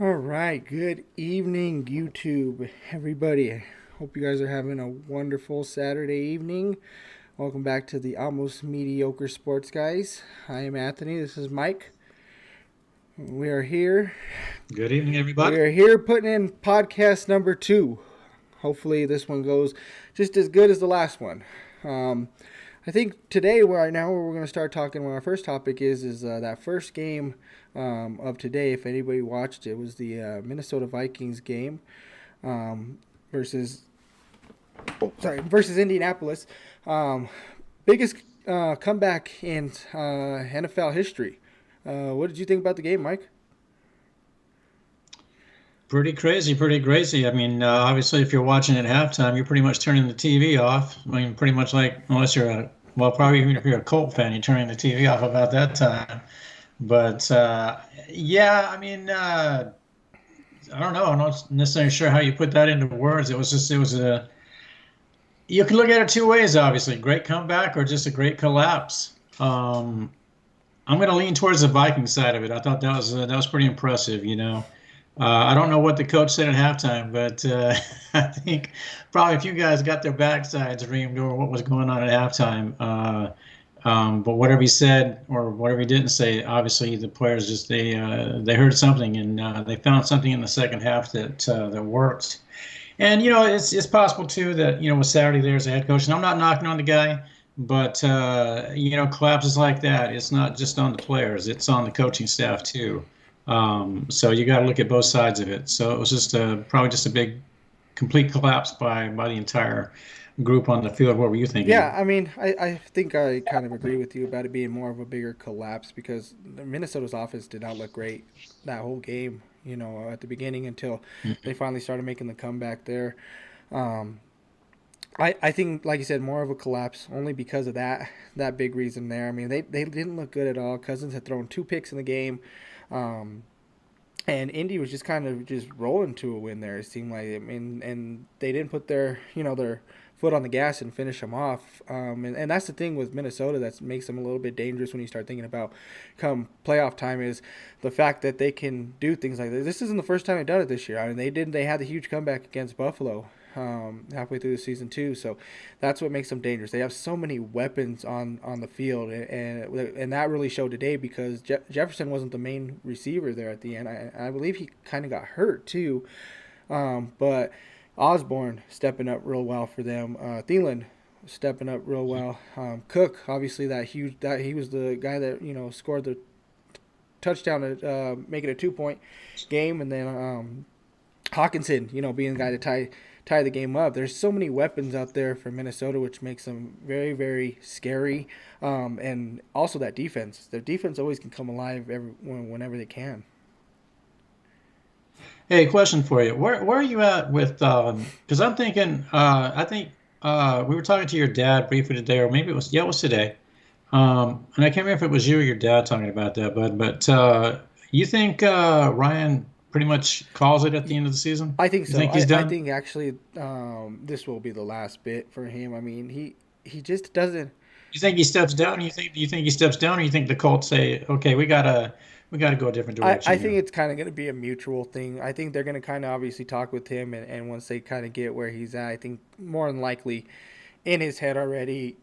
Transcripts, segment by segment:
All right, good evening, YouTube, everybody. Hope you guys are having a wonderful Saturday evening. Welcome back to the Almost Mediocre Sports Guys. I am Anthony. This is Mike. We are here. Good evening, We everybody. are here putting in podcast number 2. Hopefully, this one goes just as good as the last one. I think today, right now, we're going to start talking. Our first topic is that first game of today. If anybody watched it, was the Minnesota Vikings game versus versus Indianapolis. Biggest comeback in NFL history. What did you think about the game, Mike? Pretty crazy, pretty crazy. I mean, obviously, if you're watching at halftime, you're pretty much turning the TV off. I mean, pretty much like, unless you're well, probably even if you're a Colt fan, you're turning the TV off about that time. But yeah, I mean, I don't know. I'm not necessarily sure how you put that into words. It was a, you can look at it two ways, obviously. Great comeback or just a great collapse. I'm going to lean towards the Viking side of it. I thought that was pretty impressive, you know. I don't know what the coach said at halftime, but I think probably a few guys got their backsides reamed over what was going on at halftime. But whatever he said or whatever he didn't say, obviously the players just they heard something and they found something in the second half that worked. And you know, it's possible too that with Saturday there as a head coach, and I'm not knocking on the guy, but collapses like that, it's not just on the players; it's on the coaching staff too. So you got to look at both sides of it. So it was just probably just a big, complete collapse by the entire group on the field. What were you thinking? Yeah, I mean, I think I kind of agree with you about it being more of a bigger collapse because Minnesota's offense did not look great that whole game, at the beginning until they finally started making the comeback there. Um, I think, like you said, more of a collapse only because of that big reason there. I mean, they didn't look good at all. Cousins had thrown 2 picks in the game. Um, and Indy was just kind of just rolling to a win there. It seemed like, I mean, and they didn't put their foot on the gas and finish them off. And that's the thing with Minnesota that makes them a little bit dangerous when you start thinking about come playoff time is the fact that they can do things like this. This isn't the first time they've done it this year. I mean, they had the huge comeback against Buffalo halfway through the season too. So that's what makes them dangerous. They have so many weapons on the field, and that really showed today because Jefferson wasn't the main receiver there at the end. I believe he kind of got hurt too, but Osborne stepping up real well for them. Thielen stepping up real well. Cook, obviously that he was the guy that scored the touchdown to make it a 2 point game, and then Hawkinson, being the guy to tie the game up. There's so many weapons out there for Minnesota, which makes them very, very scary. And also that defense. Their defense always can come alive whenever they can. Hey, question for you. Where are you at with? Because I'm thinking. I think we were talking to your dad briefly today, or maybe it was today. And I can't remember if it was you or your dad talking about that, bud. But you think Ryan pretty much calls it at the end of the season? I think You so. think he's I done? think actually this will be the last bit for him. I mean, he just doesn't. You think he steps down? You think he steps down, or you think the Colts say, okay, we gotta go a different direction I think here? it's kind of going to be a mutual thing. I think they're going to kind of obviously talk with him, and once they kind of get where he's at, I think more than likely in his head already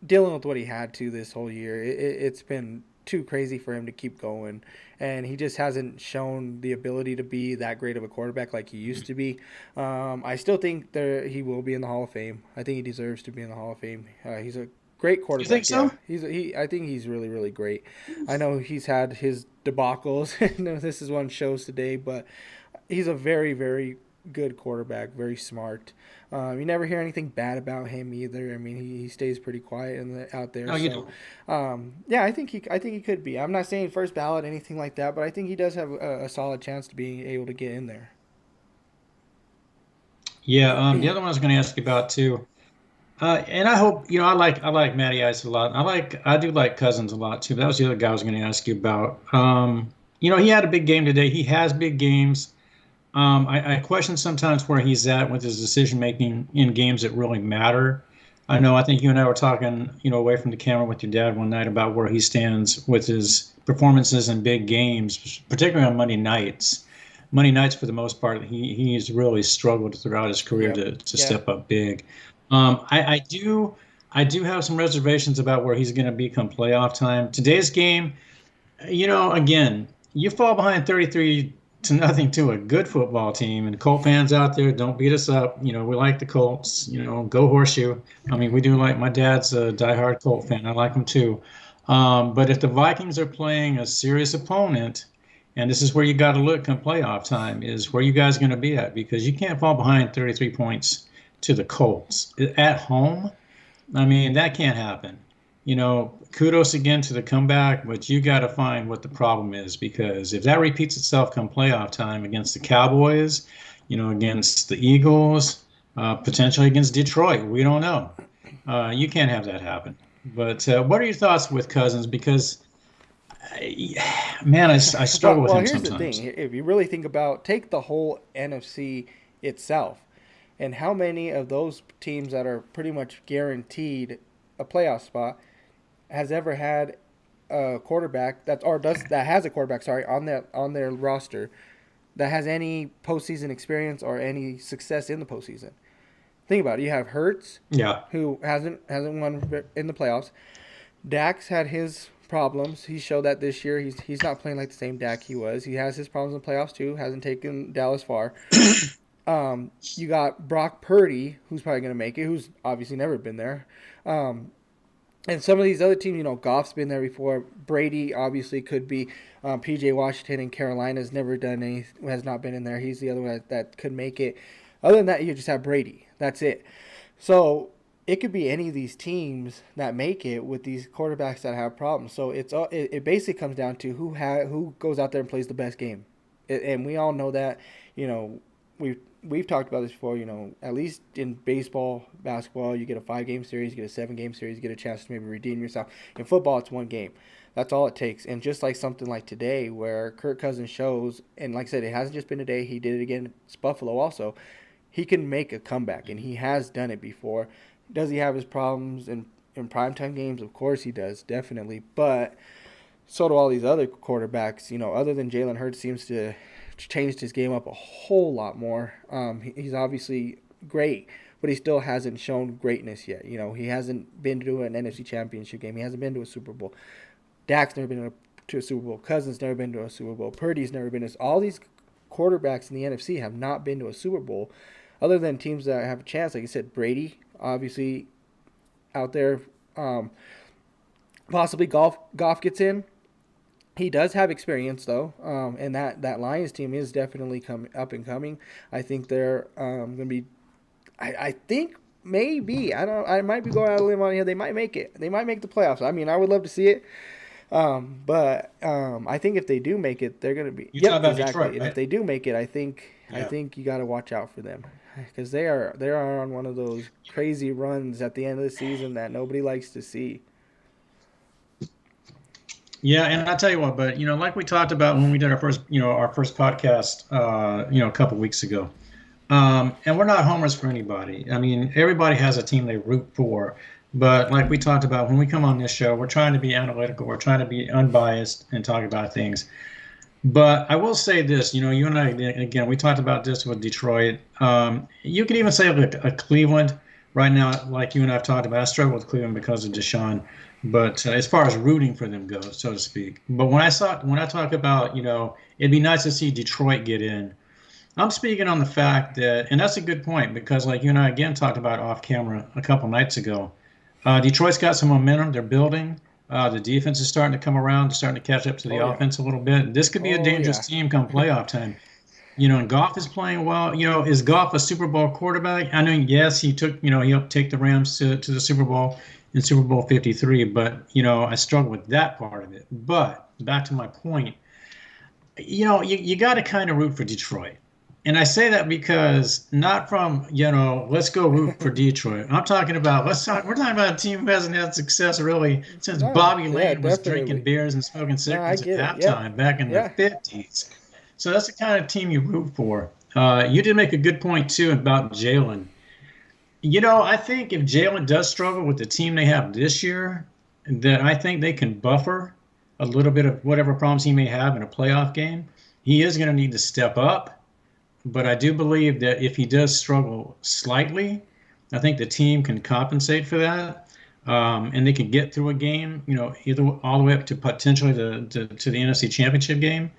dealing with what he had to this whole year. It's been too crazy for him to keep going, and he just hasn't shown the ability to be that great of a quarterback like he used to be. I still think he will be in the Hall of Fame. I think he deserves to be in the Hall of Fame. He's a great You think quarterback. Yeah, so? I think he's really really great. I know he's had his debacles. This is one shows today, but he's a very very good quarterback, very smart. You never hear anything bad about him either. I mean, he stays pretty quiet out there. No, you So, don't. yeah, I think he could be. I'm not saying first ballot anything like that, but I think he does have a solid chance to be able to get in there. Yeah. The other one I was going to ask you about too. And I hope I like Matty Ice a lot. I do like Cousins a lot too. But that was the other guy I was going to ask you about. He had a big game today. He has big games. I question sometimes where he's at with his decision making in games that really matter. I know. I think you and I were talking, away from the camera with your dad one night about where he stands with his performances in big games, particularly on Monday nights. Monday nights, for the most part, he's really struggled throughout his career Yep. to Yeah. step up big. I do have some reservations about where he's going to be come playoff time. Today's game, again, you fall behind 33 to nothing to a good football team. And Colt fans out there, don't beat us up. We like the Colts. Go Horseshoe. I mean, we do like my dad's a diehard Colt fan. I like him too. But if the Vikings are playing a serious opponent, and this is where you got to look come playoff time, is where you guys going to be at, because you can't fall behind 33 points to the Colts at home. I mean, that can't happen. Kudos again to the comeback, but you got to find what the problem is, because if that repeats itself come playoff time against the Cowboys, against the Eagles, potentially against Detroit, we don't know. You can't have that happen. But what are your thoughts with Cousins? Because, man, I struggle with Well, him here's the sometimes. thing. If you really think about, take the whole NFC itself, and how many of those teams that are pretty much guaranteed a playoff spot has ever had a quarterback that has a quarterback, sorry, on their roster that has any postseason experience or any success in the postseason. Think about it. You have Hurts, Yeah. who hasn't won in the playoffs. Dak's had his problems. He showed that this year. He's not playing like the same Dak he was. He has his problems in the playoffs too. Hasn't taken Dallas far. You got Brock Purdy, who's probably going to make it, who's obviously never been there. And some of these other teams, Goff's been there before. Brady obviously could be. P.J. Washington in Carolina's never done any, has not been in there. He's the other one that could make it. Other than that, you just have Brady. That's it. So it could be any of these teams that make it with these quarterbacks that have problems. So it basically comes down to who goes out there and plays the best game, and we all know that. We've talked about this before. At least in baseball, basketball, you get a 5-game series, you get a 7-game series, you get a chance to maybe redeem yourself. In football, it's one game. That's all it takes. And just like something like today, where Kirk Cousins shows, and like I said, it hasn't just been today. He did it again. It's Buffalo also. He can make a comeback, and he has done it before. Does he have his problems in primetime games? Of course he does, definitely. But so do all these other quarterbacks. Other than Jalen Hurts seems to changed his game up a whole lot more. He's obviously great, but he still hasn't shown greatness yet. He hasn't been to an NFC Championship game. He hasn't been to a Super Bowl. Dak's never been to a Super Bowl. Cousins never been to a Super Bowl. Purdy's never been to. All these quarterbacks in the NFC have not been to a Super Bowl, other than teams that have a chance. Like you said, Brady, obviously, out there. Possibly Goff gets in. He does have experience though, and that Lions team is definitely up and coming. I think they're going to be. I think maybe I might be going out of a limb on here. They might make it. They might make the playoffs. I mean, I would love to see it. But I think if they do make it, they're going to be. You Yep, talk about exactly. Detroit, And right? if they do make it, I think Yeah. you got to watch out for them, because they are on one of those crazy runs at the end of the season that nobody likes to see. Yeah, and I tell you what, but like we talked about when we did our first podcast, a couple weeks ago. And we're not homers for anybody. I mean, everybody has a team they root for. But like we talked about, when we come on this show, we're trying to be analytical. We're trying to be unbiased and talk about things. But I will say this, you and I, again, we talked about this with Detroit. You could even say like a Cleveland right now, like you and I have talked about. I struggle with Cleveland because of Deshaun. But as far as rooting for them goes, so to speak. But when I talk about, it'd be nice to see Detroit get in. I'm speaking on the fact that, and that's a good point, because like you and I again talked about off camera a couple nights ago, Detroit's got some momentum. They're building. The defense is starting to come around, starting to catch up to the Oh yeah. offense a little bit. This could be a Oh dangerous yeah. team come playoff time. And Goff is playing well. Is Goff a Super Bowl quarterback? I know, yes, he took, he helped take the Rams to the Super Bowl in Super Bowl 53, but, I struggle with that part of it. But back to my point, you got to kind of root for Detroit. And I say that because not from, let's go root for Detroit. I'm talking about, we're talking about a team who hasn't had success really since No, Bobby yeah, Lane was drinking definitely. beers and smoking No, I cigarettes get at it. Yep. halftime back in the Yeah. 50s. So that's the kind of team you root for. You did make a good point, too, about Jalen. I think if Jalen does struggle with the team they have this year, that I think they can buffer a little bit of whatever problems he may have in a playoff game. He is going to need to step up, but I do believe that if he does struggle slightly, I think the team can compensate for that, and they can get through a game, either all the way up to potentially to the NFC Championship game,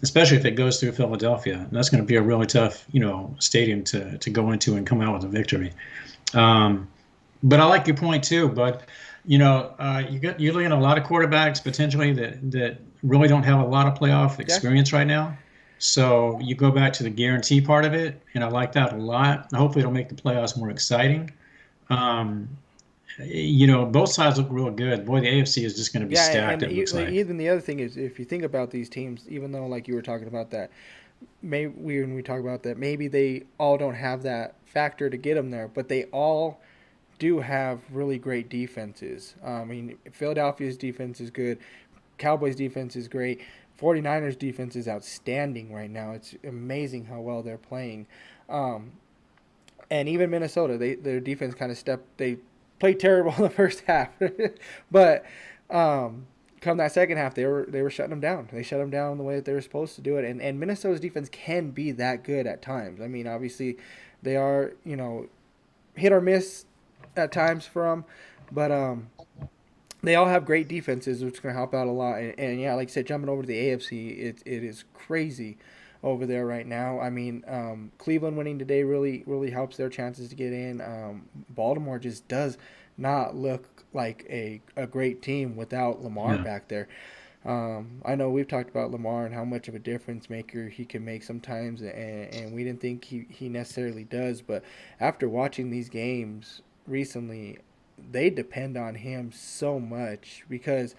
especially if it goes through Philadelphia. And that's going to be a really tough, stadium to go into and come out with a victory. Um, but I like your point too. But you're looking at a lot of quarterbacks potentially that really don't have a lot of playoff Yeah, experience right now. So you go back to the guarantee part of it, and I like that a lot. Hopefully, it'll make the playoffs more exciting. Um, both sides look real good. Boy, the AFC is just going to be yeah, stacked. and It looks like. even the other thing is, if you think about these teams, even though like you were talking about that, maybe when we talk about that, maybe they all don't have that factor to get them there, but they all do have really great defenses. I mean, Philadelphia's defense is good. Cowboys defense is great. 49ers defense is outstanding right now. It's amazing how well they're playing. Um, and even Minnesota, their defense kind of stepped. They played terrible in the first half, but come that second half, they were shutting them down. They shut them down the way that they were supposed to do it. And Minnesota's defense can be that good at times. I mean, obviously, they are hit or miss at times for them, but they all have great defenses, which is going to help out a lot. And yeah, like I said, jumping over to the AFC, it is crazy over there right now. I mean, Cleveland winning today really helps their chances to get in. Baltimore just does not look like a great team without Lamar Yeah. back there. I know we've talked about Lamar and how much of a difference maker he can make sometimes, and we didn't think he necessarily does. But after watching these games recently, they depend on him so much because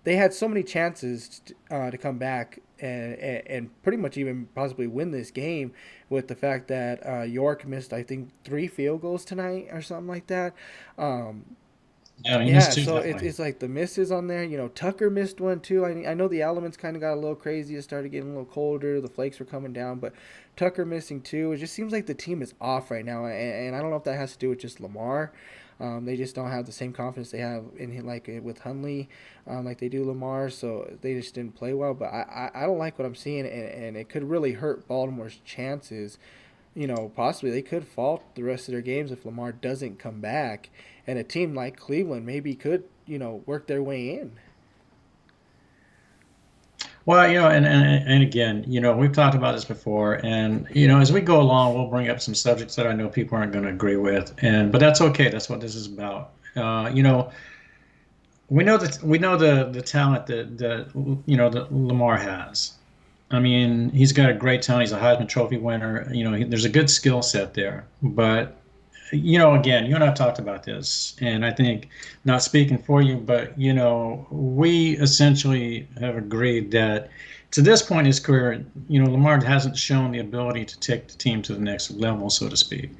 they had so many chances to come back and pretty much even possibly win this game with the fact that York missed, I think, 3 field goals tonight or something like that. Um, Yeah, he yeah, missed two so definitely. it's like the misses on there. Tucker missed one too. I know the elements kind of got a little crazy. It started getting a little colder. The flakes were coming down, but Tucker missing too. It just seems like the team is off right now, and I don't know if that has to do with just Lamar. They just don't have the same confidence they have in him, like with Hunley, like they do Lamar. So they just didn't play well. But I don't like what I'm seeing, and it could really hurt Baltimore's chances. Possibly they could fall the rest of their games if Lamar doesn't come back, and a team like Cleveland maybe could, work their way in. Well, and again, we've talked about this before, and as we go along, we'll bring up some subjects that I know people aren't going to agree with, but that's okay. That's what this is about. We know the talent that Lamar has. I mean, he's got a great talent. He's a Heisman Trophy winner. There's a good skill set there, but again, you and I've talked about this, and I think, not speaking for you, but we essentially have agreed that to this point in his career, Lamar hasn't shown the ability to take the team to the next level, so to speak.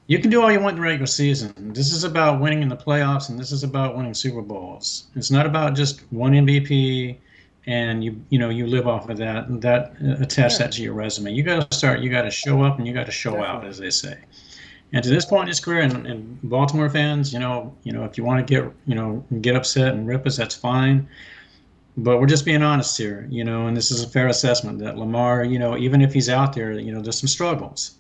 You can do all you want in the regular season. This is about winning in the playoffs, and this is about winning Super Bowls. It's not about just one MVP and you live off of that and that attach Yeah, that to your resume. You got to start. You got to show up, and you got to show out, definitely. as they say. And to this point in his career, and Baltimore fans, if you want to get upset and rip us, that's fine. But we're just being honest here, and this is a fair assessment that Lamar, even if he's out there, there's some struggles,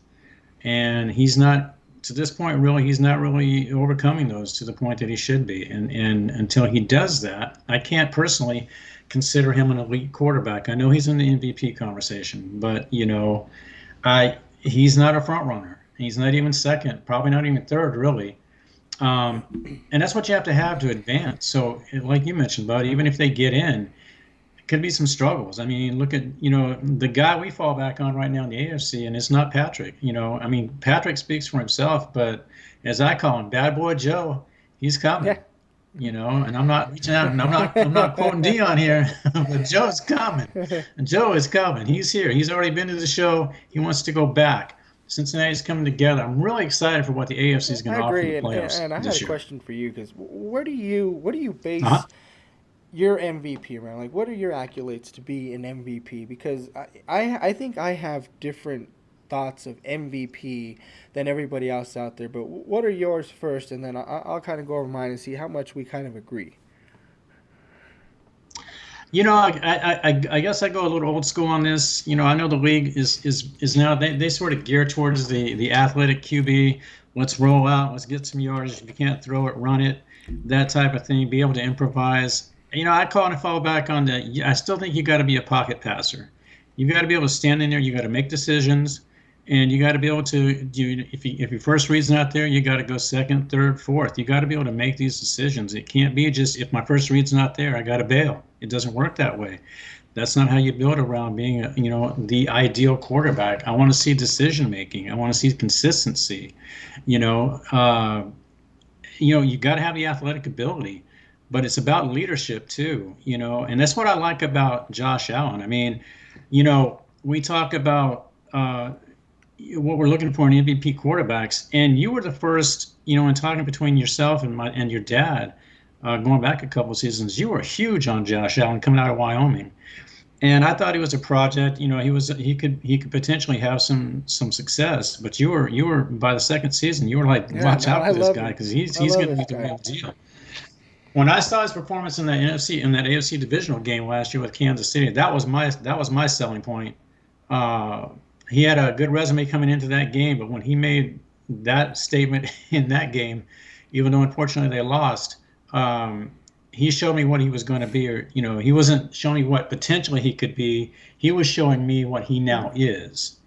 and he's not to this point really. He's not really overcoming those to the point that he should be, and until he does that, I can't personally consider him an elite quarterback. I know he's in the MVP conversation, but I he's not a front runner. He's not even second, probably not even third, really. Um, and that's what you have to advance. So, like you mentioned, Bud, even if they get in, it could be some struggles. I mean, look at the guy we fall back on right now in the AFC, and it's not Patrick. I mean, Patrick speaks for himself, but as I call him, Bad Boy Joe, he's coming. Yeah. And I'm not reaching out, and I'm not quoting Dion here, but Joe's coming. Joe is coming. He's here. He's already been to the show. He wants to go back. Cincinnati's coming together. I'm really excited for what the AFC is going I to offer in the agree, and, playoffs and I had a this year. question for you because what do you Uh-huh. base your MVP around? Like, what are your accolades to be an MVP? Because I think I have different thoughts of MVP than everybody else out there. But what are yours first, and then I'll kind of go over mine and see how much we kind of agree. I guess I go a little old school on this. I know the league is now they sort of gear towards the athletic QB. Let's roll out. Let's get some yards. If you can't throw it, run it. That type of thing. Be able to improvise. I call and fall back on that. I still think you got to be a pocket passer. You got to be able to stand in there. You got to make decisions, and you got to be able to do. If your first read's not there, you got to go second, third, fourth. You got to be able to make these decisions. It can't be just if my first read's not there, I got to bail. It doesn't work that way. That's not how you build around being the ideal quarterback. I want to see decision making. I want to see consistency. You got to have the athletic ability, but it's about leadership too. And that's what I like about Josh Allen. I mean, we talk about what we're looking for in MVP quarterbacks, and you were the first, in talking between yourself and your dad, going back a couple of seasons, you were huge on Josh Allen coming out of Wyoming, and I thought he was a project. He could potentially have some success, but you were by the second season, you were like, watch out for this guy because he's going to be the real deal. When I saw his performance in that AFC divisional game last year with Kansas City, that was my selling point. He had a good resume coming into that game, but when he made that statement in that game, even though unfortunately they lost, he showed me what he was going to be. Or he wasn't showing me what potentially he could be. He was showing me what he now is.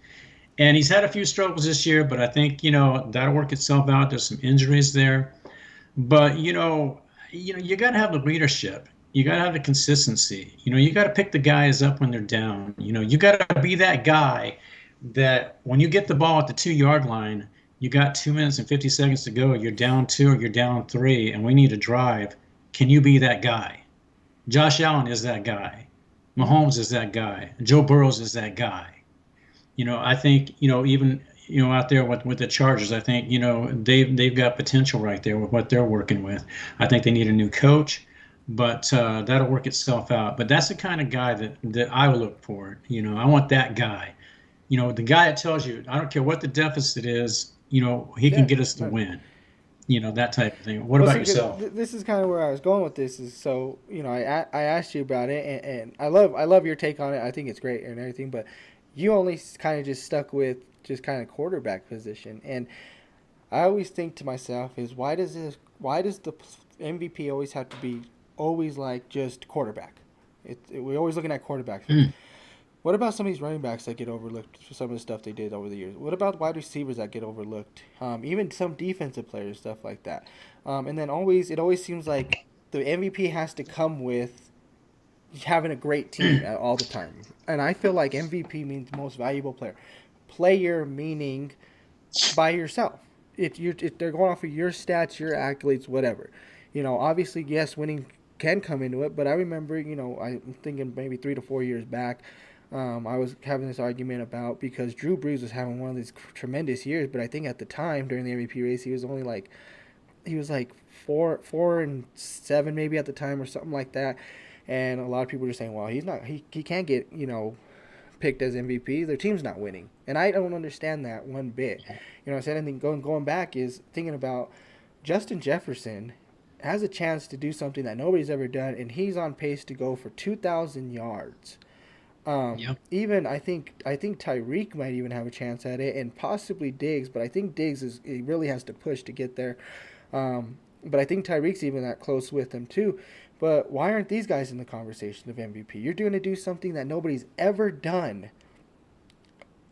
And he's had a few struggles this year, but I think that'll work itself out. There's some injuries there, but you got to have the leadership. You got to have the consistency. You got to pick the guys up when they're down. You got to be that guy that when you get the ball at the 2-yard line, you got 2 minutes and 50 seconds to go. You're down 2 or you're down 3, and we need to drive. Can you be that guy? Josh Allen is that guy. Mahomes is that guy. Joe Burrows is that guy. I think, even out there with the Chargers, I think they've got potential right there with what they're working with. I think they need a new coach, but that'll work itself out. But that's the kind of guy that I would look for. I want that guy. The guy that tells you, I don't care what the deficit is, he can get us to win. That type of thing. What about yourself? This is kind of where I was going with this. Is so I asked you about it, and I love your take on it. I think it's great and everything, but you only kind of just stuck with just kind of quarterback position, and I always think to myself is why does the MVP always have to be always like just quarterback? We're always looking at quarterbacks. What about some of these running backs that get overlooked for some of the stuff they did over the years? What about wide receivers that get overlooked? Even some defensive players, stuff like that. And then it always seems like the MVP has to come with having a great team all the time. And I feel like MVP means most valuable player. Player meaning by yourself. If they're going off of your stats, your accolades, whatever. Obviously, yes, winning can come into it. But I remember, I'm thinking maybe 3 to 4 years back, I was having this argument about because Drew Brees was having one of these tremendous years, but I think at the time during the MVP race he was like 4-7 maybe at the time or something like that, and a lot of people were saying, well, he can't get picked as MVP. Their team's not winning, and I don't understand that one bit. I said anything going back is thinking about Justin Jefferson has a chance to do something that nobody's ever done, and he's on pace to go for 2,000 yards. Even I think Tyreek might even have a chance at it, and possibly Diggs, but I think Diggs he really has to push to get there. But I think Tyreek's even that close with him too. But why aren't these guys in the conversation of MVP? You're going to do something that nobody's ever done,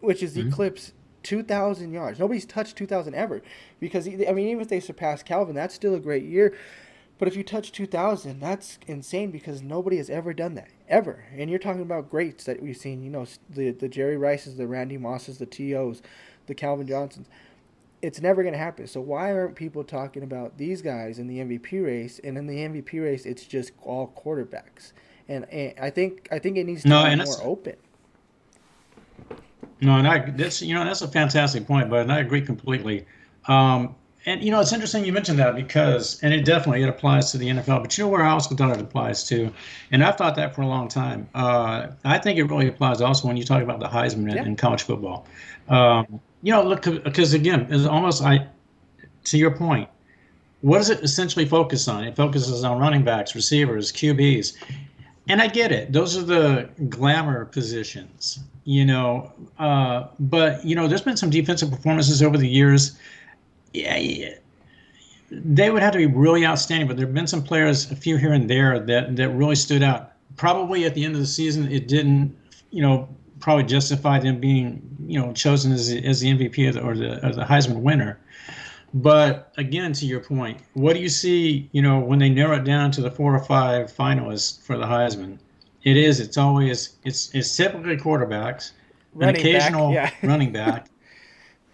which is eclipse 2,000 yards. Nobody's touched 2,000 ever, because even if they surpass Calvin, that's still a great year. But if you touch 2,000, that's insane because nobody has ever done that, ever. And you're talking about greats that we've seen, the Jerry Rices, the Randy Mosses, the T.O.s, the Calvin Johnsons. It's never going to happen. So why aren't people talking about these guys in the MVP race? And in the MVP race, it's just all quarterbacks. And I think it needs to be more open. No, and that's a fantastic point, but I agree completely. And it's interesting you mentioned that because, and it applies to the NFL, but you know where I also thought it applies to, and I've thought that for a long time. I think it really applies also when you talk about the Heisman Yeah, in college football. Look, because again, it's almost to your point. What does it essentially focus on? It focuses on running backs, receivers, QBs, and I get it. Those are the glamour positions, but there's been some defensive performances over the years. Yeah, yeah, they would have to be really outstanding, but there have been some players, a few here and there, that really stood out. Probably at the end of the season, it didn't, probably justify them being, chosen as the MVP or the Heisman winner. But again, to your point, what do you see, when they narrow it down to the 4 or 5 finalists for the Heisman? It's typically quarterbacks, an running back. occasional Yeah, running back,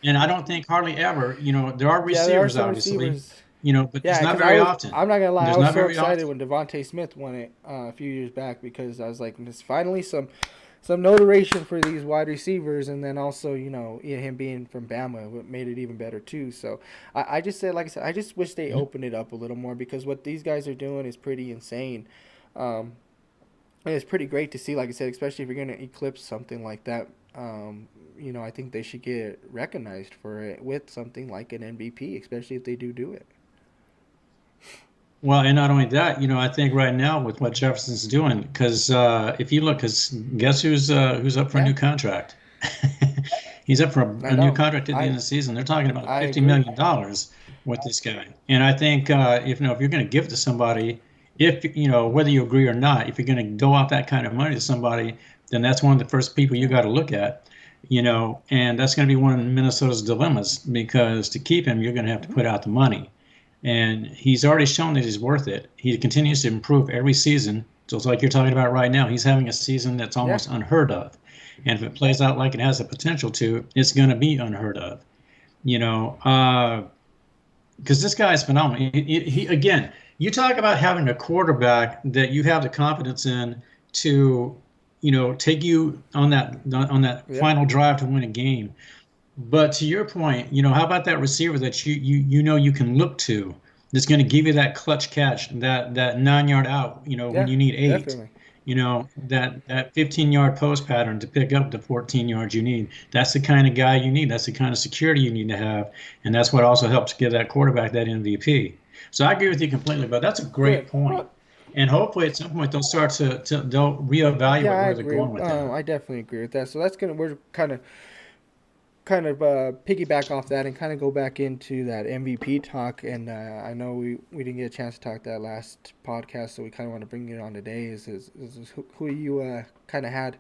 and I don't think hardly ever, there are yeah, there are receivers, some obviously, receivers. but it's Yeah, not because very often. I'm not gonna lie, I There's was not so very excited often. when Devontae Smith won it a few years back because I was like, there's finally some notoriety for these wide receivers, and then also him being from Bama made it even better too. So I just said, like I said, I just wish they opened it up a little more because what these guys are doing is pretty insane. Um, and it's pretty great to see, like I said, especially if you're gonna eclipse something like that. I think they should get recognized for it with something like an MVP, especially if they do it. Well, and not only that, I think right now with what Jefferson's doing, because if you look, because guess who's up for a Yeah, new contract? He's up for I a new know. contract at the end I of the season. They're talking about I agree. $50 million with this guy. And I think if you're going to give it to somebody, if whether you agree or not, if you're going to go out that kind of money to somebody, then that's one of the first people you Yeah. got to look at. And that's going to be one of Minnesota's dilemmas because to keep him, you're going to have to Hmm. put out the money. And he's already shown that he's worth it. He continues to improve every season. So it's like you're talking about right now. He's having a season that's Yeah. almost unheard of. And if it plays out like it has the potential to, it's going to be unheard of. You know, because this guy is phenomenal. Again, you talk about having a quarterback that you have the confidence in to, take you on that Yeah. final drive to win a game. But to your point, how about that receiver that you can look to that's going to give you that clutch catch, that 9 yard out, when Yeah. you need eight, Definitely. that 15-yard post pattern to pick up the 14 yards you need. That's the kind of guy you need. That's the kind of security you need to have, and that's what also helps give that quarterback that MVP. So I agree with you completely, but that's a great Good. point. Well, And hopefully at some point they'll start they'll yeah, reevaluate I where they're agree. going with that. I definitely agree with that. So that's gonna we're kind of piggyback off that and kind of go back into that MVP talk. And I know we didn't get a chance to talk that last podcast, so we kind of want to bring it on today. Is who you kind of had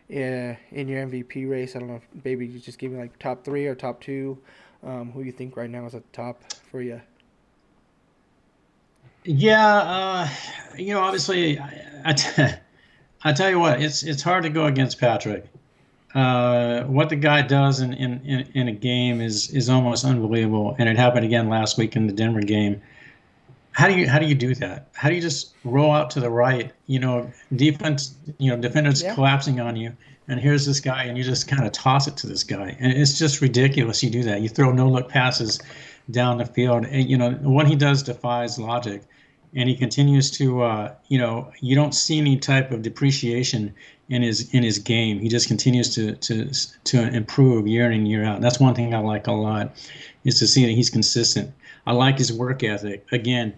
in your MVP race? I don't know if maybe you just give me like top three or top two. Who you think right now is at the top for you? Yeah, obviously, I tell you what, it's hard to go against Patrick. What the guy does in a game is almost unbelievable, and it happened again last week in the Denver game. How do you do that? How do you just roll out to the right? Defenders Yeah. collapsing on you, and here's this guy, and you just kind of toss it to this guy, and it's just ridiculous. You do that. You throw no look passes down the field, and what he does defies logic, and he continues to, you don't see any type of depreciation in his game. He just continues to improve year in and year out. And that's one thing I like a lot, is to see that he's consistent. I like his work ethic. Again,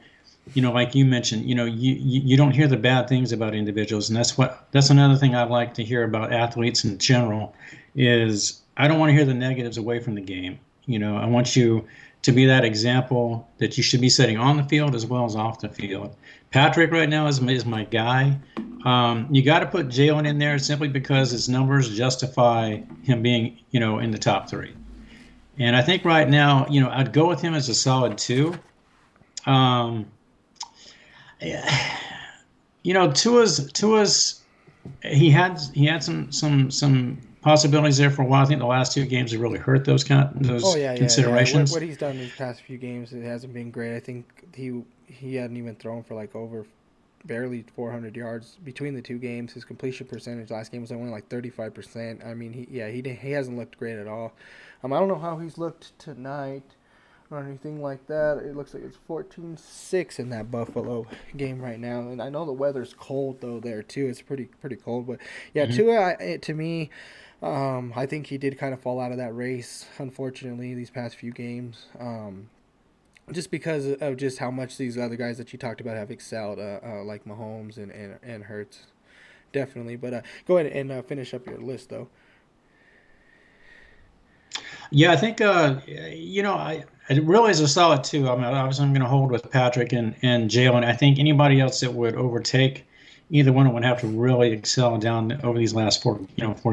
like you mentioned, you don't hear the bad things about individuals, and that's another thing I like to hear about athletes in general, is I don't want to hear the negatives away from the game. I want you to be that example that you should be setting on the field as well as off the field. Patrick right now is my guy. You got to put Jalen in there simply because his numbers justify him being, in the top three. And I think right now, I'd go with him as a solid two. Um, Tua's he had some possibilities there for a while. I think the last two games have really hurt Oh those yeah, yeah, yeah. What considerations. he's done these past few games, it hasn't been great. I think he hadn't even thrown for like over barely 400 yards between the two games. His completion percentage last game was only like 35%. I mean, he hasn't looked great at all. I don't know how he's looked tonight. or anything like that. It looks like it's 14-6 in that Buffalo game right now. And I know the weather's cold though there too. It's pretty cold, but yeah, Mhm. To me, I think he did kind of fall out of that race, unfortunately, these past few games. Just because of just how much these other guys that you talked about have excelled, like Mahomes and Hurts, definitely. But go ahead and finish up your list, though. Yeah, I think I really is a solid two. I mean, obviously I'm going to hold with Patrick and Jalen. I think anybody else that would overtake either one would have to really excel down over these last four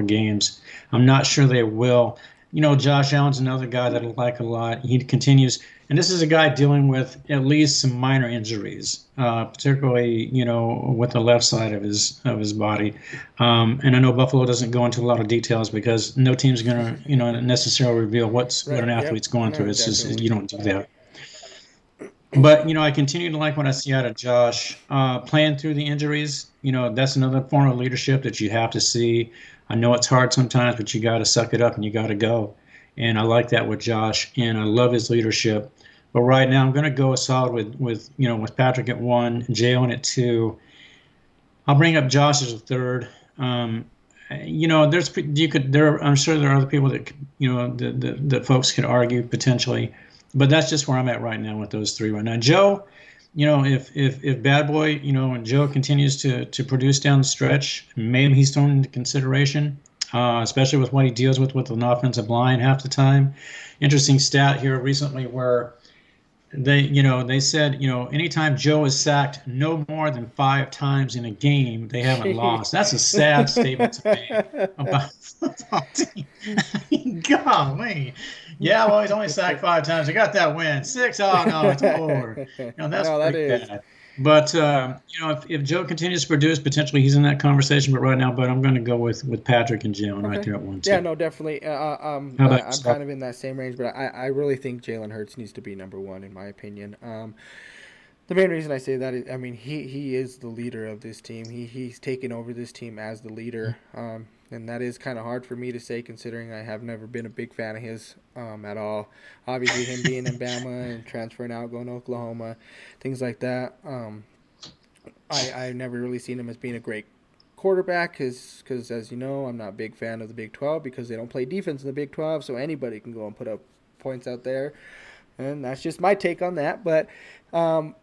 games. I'm not sure they will. Josh Allen's another guy that I like a lot. He continues, and this is a guy dealing with at least some minor injuries, particularly with the left side of his body. And I know Buffalo doesn't go into a lot of details because no team's going to, necessarily reveal what Right. an Yep. athlete's going through. No, It's just definitely. you don't do that. But I continue to like what I see out of Josh playing through the injuries. That's another form of leadership that you have to see. I know it's hard sometimes, but you got to suck it up and you got to go. And I like that with Josh, and I love his leadership. But right now, I'm going to go a solid with Patrick at one, Jalen at two. I'll bring up Josh as a third. There's you could there. I'm sure there are other people that that folks could argue potentially, but that's just where I'm at right now with those three right now. Joe, if Bad Boy, and Joe continues to produce down the stretch, maybe he's thrown into consideration, especially with what he deals with an offensive line half the time. Interesting stat here recently where they said, anytime Joe is sacked no more than 5 times in a game, they haven't lost. That's a sad statement to make about a football team. I mean, golly. Yeah, well, he's only sacked 5 times. I got that win. Six, oh no, it's over. That's No, that pretty is. bad. But if Joe continues to produce, potentially he's in that conversation. But right now, I'm going to go with Patrick and Jalen right Okay. there at one, Yeah, two. no, definitely. How about I'm yourself? kind of in that same range, but I really think Jalen Hurts needs to be number one in my opinion. The main reason I say that is, I mean, he is the leader of this team. He's taken over this team as the leader, and that is kind of hard for me to say considering I have never been a big fan of his at all. Obviously, him being in Bama and transferring out, going to Oklahoma, things like that. I've never really seen him as being a great quarterback because as you know, I'm not a big fan of the Big 12 because they don't play defense in the Big 12, so anybody can go and put up points out there, and that's just my take on that. But um,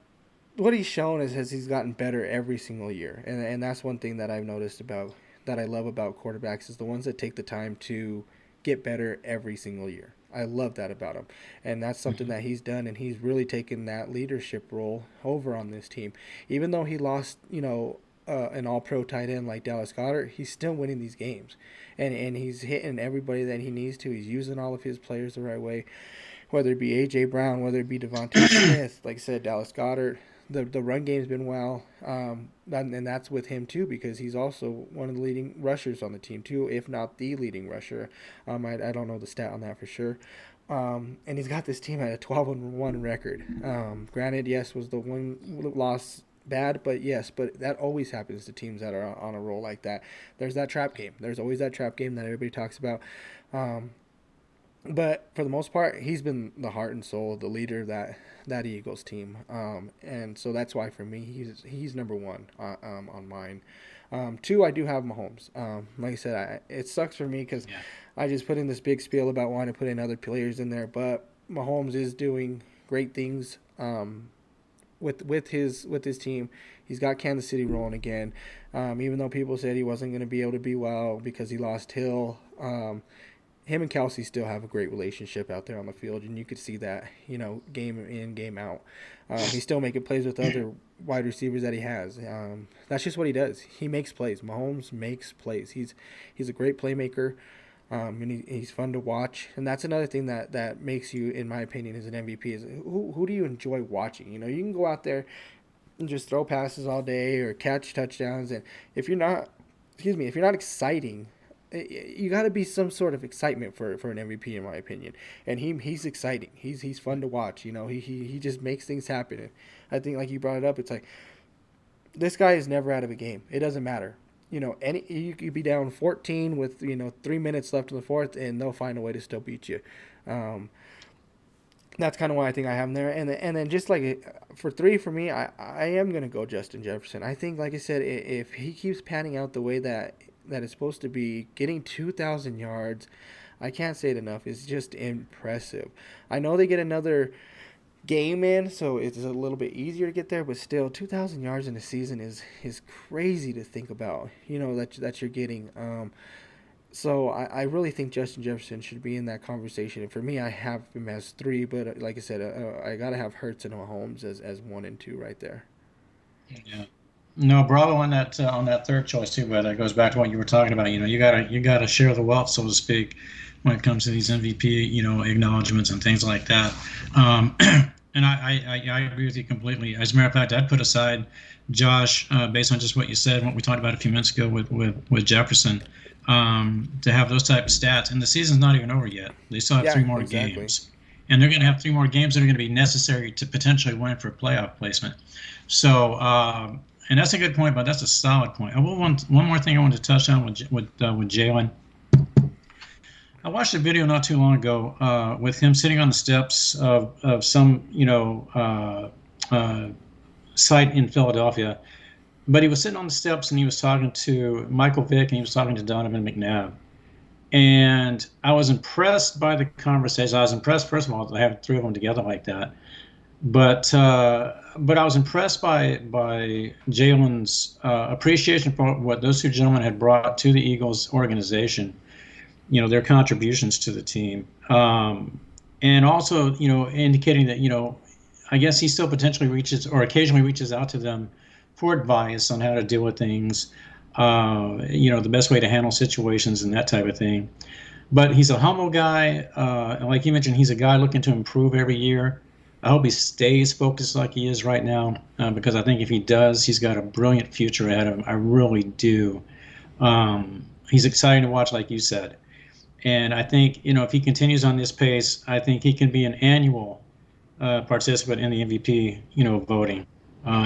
what he's shown is he's gotten better every single year, and that's one thing that I've noticed about that I love about quarterbacks is the ones that take the time to get better every single year. I love that about him, and that's something Mhm. that he's done, and he's really taken that leadership role over on this team. Even though he lost, an All-Pro tight end like Dallas Goddard, he's still winning these games, and he's hitting everybody that he needs to. He's using all of his players the right way, whether it be AJ Brown, whether it be Devontae Smith, like I said, Dallas Goddard. The run game's been well, and that's with him too because he's also one of the leading rushers on the team too, if not the leading rusher. I don't know the stat on that for sure. And he's got this team at a 12-1 record. Granted, yes, was the one loss bad, but yes, but that always happens to teams that are on a roll like that. There's that trap game. There's always that trap game that everybody talks about. Um, but for the most part, he's been the heart and soul, the leader of that Eagles team, and so that's why for me, he's number one on mine. Two, I do have Mahomes. Like I said, it sucks for me because Yeah. I just put in this big spiel about wanting to put in other players in there, but Mahomes is doing great things with his team. He's got Kansas City rolling again. Even though people said he wasn't going to be able to be well because he lost Hill. Him and Kelsey still have a great relationship out there on the field, and you could see that, game in, game out. He's still making plays with other wide receivers that he has. That's just what he does. He makes plays. Mahomes makes plays. He's a great playmaker, and he's fun to watch. And that's another thing that makes you, in my opinion, as an MVP is who do you enjoy watching? You can go out there and just throw passes all day or catch touchdowns, and if you're not, if you're not exciting, you got to be some sort of excitement for an MVP in my opinion. And he's exciting. He's fun to watch. He just makes things happen. And I think like you brought it up, it's like this guy is never out of a game. It doesn't matter. You could be down 14 with 3 minutes left in the fourth, and they'll find a way to still beat you. Um, That's kind of why I think I have him there. And then just like for three for me, I am gonna go Justin Jefferson. I think, like I said, if he keeps panning out the way that it's supposed to be, getting 2,000 yards, I can't say it enough. It's just impressive. I know they get another game in, so it's a little bit easier to get there. But still, 2,000 yards in a season is crazy to think about. You know that you're getting. So I really think Justin Jefferson should be in that conversation. And for me, I have him as three, but like I said, I gotta have Hurts and Mahomes as one and two right there. Yeah. No, bravo on that third choice too, but that goes back to what you were talking about. You gotta share the wealth, so to speak, when it comes to these MVP, acknowledgments and things like that. Um, and I agree with you completely. As a matter of fact, I'd put aside Josh based on just what you said, what we talked about a few minutes ago with Jefferson, to have those type of stats. And the season's not even over yet. They still have Yeah, three more exactly. games, and they're going to have three more games that are going to be necessary to potentially win for playoff placement. So, and that's a good point, but that's a solid point. I will one more thing I wanted to touch on with Jalen. I watched a video not too long ago with him sitting on the steps of some site in Philadelphia, but he was sitting on the steps and he was talking to Michael Vick and he was talking to Donovan McNabb. And I was impressed by the conversation. I was impressed, first of all, to have three of them together like that. But I was impressed by Jalen's appreciation for what those two gentlemen had brought to the Eagles organization. Their contributions to the team, and also indicating that I guess he still potentially reaches or occasionally reaches out to them for advice on how to deal with things, the best way to handle situations and that type of thing. But he's a humble guy. And like you mentioned, he's a guy looking to improve every year. I hope he stays focused like he is right now, because I think if he does, he's got a brilliant future ahead of him. I really do. He's exciting to watch, like you said. And I think, if he continues on this pace, I think he can be an annual participant in the MVP, voting.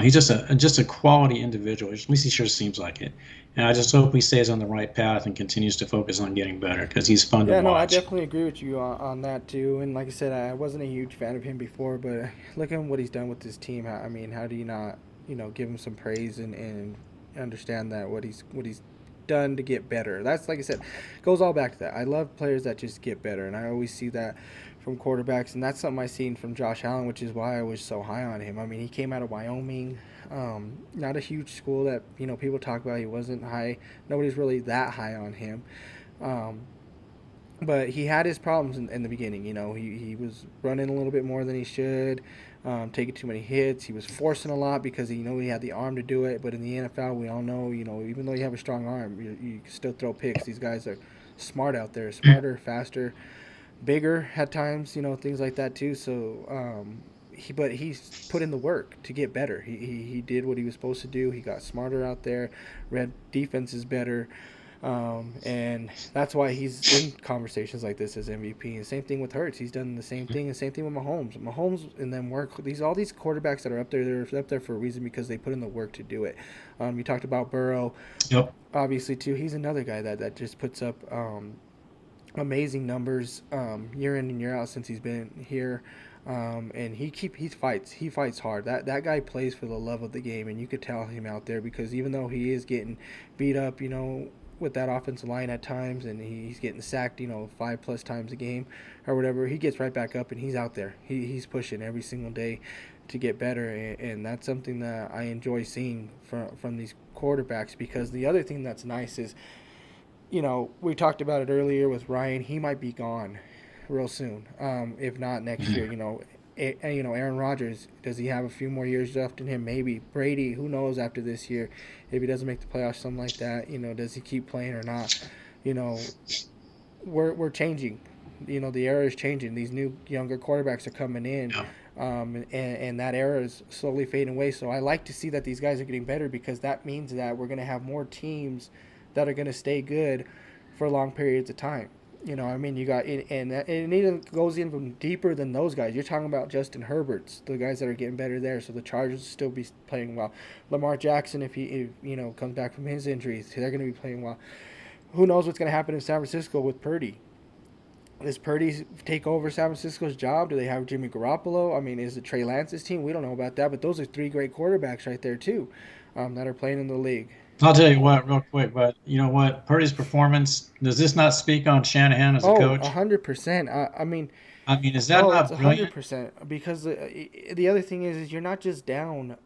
He's just a quality individual. At least he sure seems like it. And I just hope he stays on the right path and continues to focus on getting better because he's fun to Yeah, no, I watch. definitely agree with you on that too. And like I said, I wasn't a huge fan of him before, but look at what he's done with his team. I mean, how do you not, give him some praise and understand that what he's done to get better. That's like I said, goes all back to that. I love players that just get better, and I always see that from quarterbacks, and that's something I seen from Josh Allen, which is why I was so high on him. I mean, he came out of Wyoming, not a huge school that people talk about. He wasn't high. Nobody's really that high on him. Um, but he had his problems in the beginning. He was running a little bit more than he should, taking too many hits. He was forcing a lot because he had the arm to do it. But in the NFL, we all know, even though you have a strong arm, you can still throw picks. These guys are smart out there, smarter, faster, bigger at times. Things like that too. So. But he's put in the work to get better. He did what he was supposed to do. He got smarter out there, read defenses better, and that's why he's in conversations like this as MVP. And same thing with Hurts. He's done the same thing. And same thing with Mahomes. Mahomes and them work. All these quarterbacks that are up there, they're up there for a reason because they put in the work to do it. You talked about Burrow, Yep. obviously too. He's another guy that just puts up amazing numbers year in and year out since he's been here. And he fights hard. That guy plays for the love of the game, and you could tell him out there because even though he is getting beat up, with that offensive line at times, and he's getting sacked, 5+ times a game or whatever, he gets right back up and he's out there. He's pushing every single day to get better, and that's something that I enjoy seeing from these quarterbacks. Because the other thing that's nice is, we talked about it earlier with Ryan. He might be gone real soon, if not next year. Aaron Rodgers, does he have a few more years left in him? Maybe. Brady, who knows after this year, if he doesn't make the playoffs, something like that. Does he keep playing or not? You know, we're changing. The era is changing. These new younger quarterbacks are coming in, Yeah. and that era is slowly fading away. So I like to see that these guys are getting better because that means that we're going to have more teams that are going to stay good for long periods of time. I mean, you got and it even goes even deeper than those guys. You're talking about Justin Herbert's, the guys that are getting better there. So the Chargers will still be playing well. Lamar Jackson, if comes back from his injuries, they're going to be playing well. Who knows what's going to happen in San Francisco with Purdy? Does Purdy take over San Francisco's job? Do they have Jimmy Garoppolo? I mean, is it Trey Lance's team? We don't know about that, but those are three great quarterbacks right there too, that are playing in the league. I'll tell you what, real quick, but you know what? Purdy's performance, does this not speak on Shanahan as a Oh, coach? 100%. I mean, I mean, is that oh, it's not brilliant? 100% because the other thing is you're not just down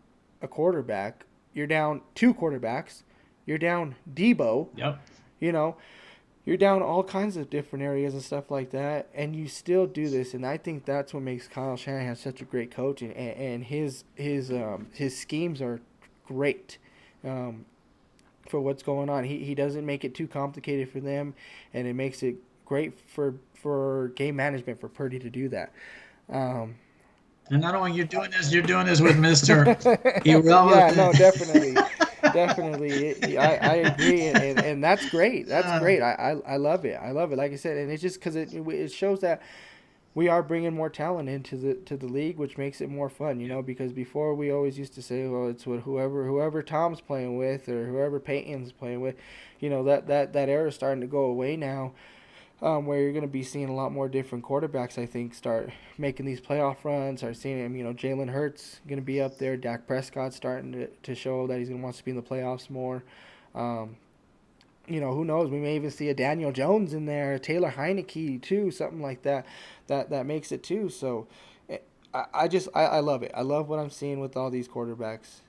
a quarterback, you're down two quarterbacks, you're down Debo, Yep. you know, you're down all kinds of different areas and stuff like that, and you still do this. And I think that's what makes Kyle Shanahan such a great coach, and his schemes are great. Um, for what's going on. He doesn't make it too complicated for them, and it makes it great for game management for Purdy to do that. Um, And not only you're doing this with Mr. yeah, no, Irrelevant. definitely, definitely. I agree, and that's great. That's great. I love it. I love it. Like I said, and it's just because it shows that we are bringing more talent into the league, which makes it more fun, because before we always used to say, well, it's what whoever Tom's playing with or whoever Peyton's playing with, that era is starting to go away now, where you're going to be seeing a lot more different quarterbacks. I think start making these playoff runs. Start seeing him, Jalen Hurts going to be up there. Dak Prescott starting to show that he's going to want to be in the playoffs more. Um, who knows? We may even see a Daniel Jones in there, Taylor Heineke too, something like that. That makes it too. So, I love it. I love what I'm seeing with all these quarterbacks.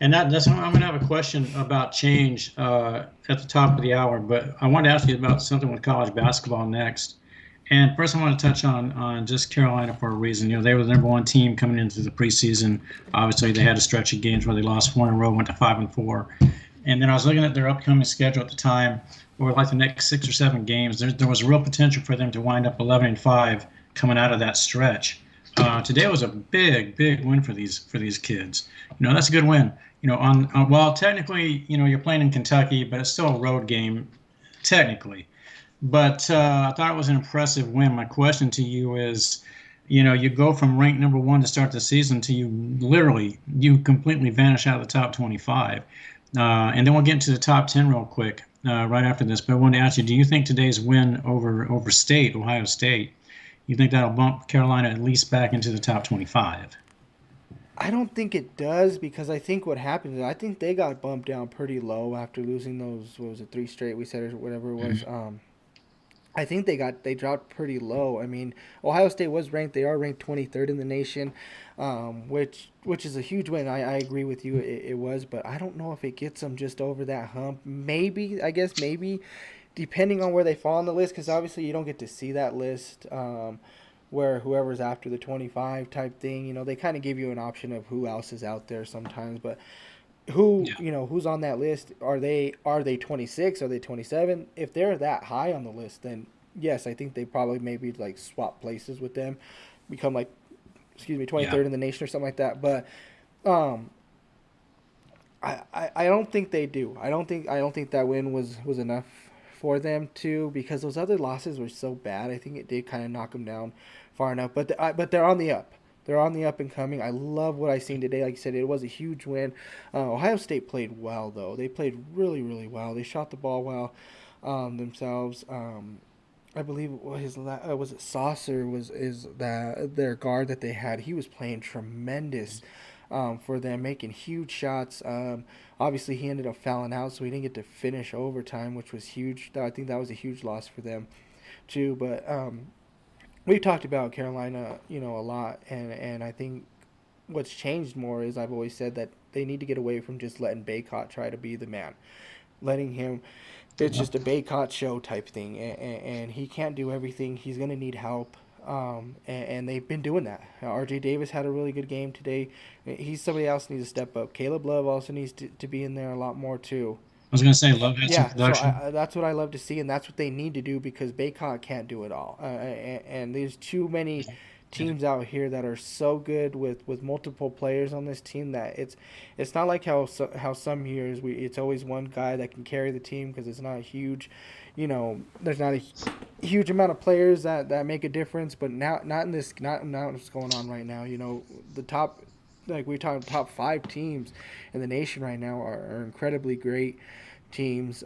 And that's I'm going to have a question about change at the top of the hour, but I wanted to ask you about something with college basketball next. And first, I want to touch on just Carolina for a reason. They were the number one team coming into the preseason. Obviously, they had a stretch of games where they lost four in a row, went to 5-4. And then I was looking at their upcoming schedule at the time, or like the next 6 or 7 games. There was real potential for them to wind up 11-5 coming out of that stretch. Today was a big, big win for these kids. That's a good win. Well, technically, you're playing in Kentucky, but it's still a road game, technically. But I thought it was an impressive win. My question to you is, you go from ranked number one to start the season to you completely vanish out of the top 25. And then we'll get into the top 10 real quick right after this. But I wanted to ask you, do you think today's win over Ohio State, you think that'll bump Carolina at least back into the top 25? I don't think it does because I think what happened is I think they got bumped down pretty low after losing those, what was it, three straight we said or whatever it was. I think they dropped pretty low. I mean, Ohio State was ranked. They are ranked 23rd in the nation, which is a huge win. I agree with you. It was, but I don't know if it gets them just over that hump. Maybe, I guess maybe, depending on where they fall on the list, because obviously you don't get to see that list. Where whoever's after the 25 type thing, they kind of give you an option of who else is out there sometimes, but Yeah. who's on that list? Are they 26? Are they 27? If they're that high on the list, then yes, I think they probably maybe like swap places with them, become like, excuse me, Yeah. 23rd in the nation or something like that. But um, I don't think they do. I don't think that win was enough for them to, because those other losses were so bad. I think it did kind of knock them down far enough. But they're on the up. They're on the up and coming. I love what I seen today. Like you said, it was a huge win. Ohio State played well though. They played really really well. They shot the ball well themselves. I believe was it Saucer was is that their guard that they had. He was playing tremendous for them, making huge shots. Obviously, he ended up fouling out, so he didn't get to finish overtime, which was huge. I think that was a huge loss for them, too. But we've talked about Carolina, a lot, and I think what's changed more is I've always said that they need to get away from just letting Baycott try to be the man, letting him. It's just a Baycott show type thing, and he can't do everything. He's gonna need help. And they've been doing that. R.J. Davis had a really good game today. He's somebody else needs to step up. Caleb Love also needs to be in there a lot more too. I was going to say, Love had some Yeah, so production. that's what I love to see, and that's what they need to do because Baycott can't do it all. And there's too many teams out here that are so good with multiple players on this team that it's not like how some years it's always one guy that can carry the team because it's not a huge, there's not a huge amount of players that make a difference. But now not in this not what's going on right now. The top, like we talked, top 5 teams in the nation right now are incredibly great teams.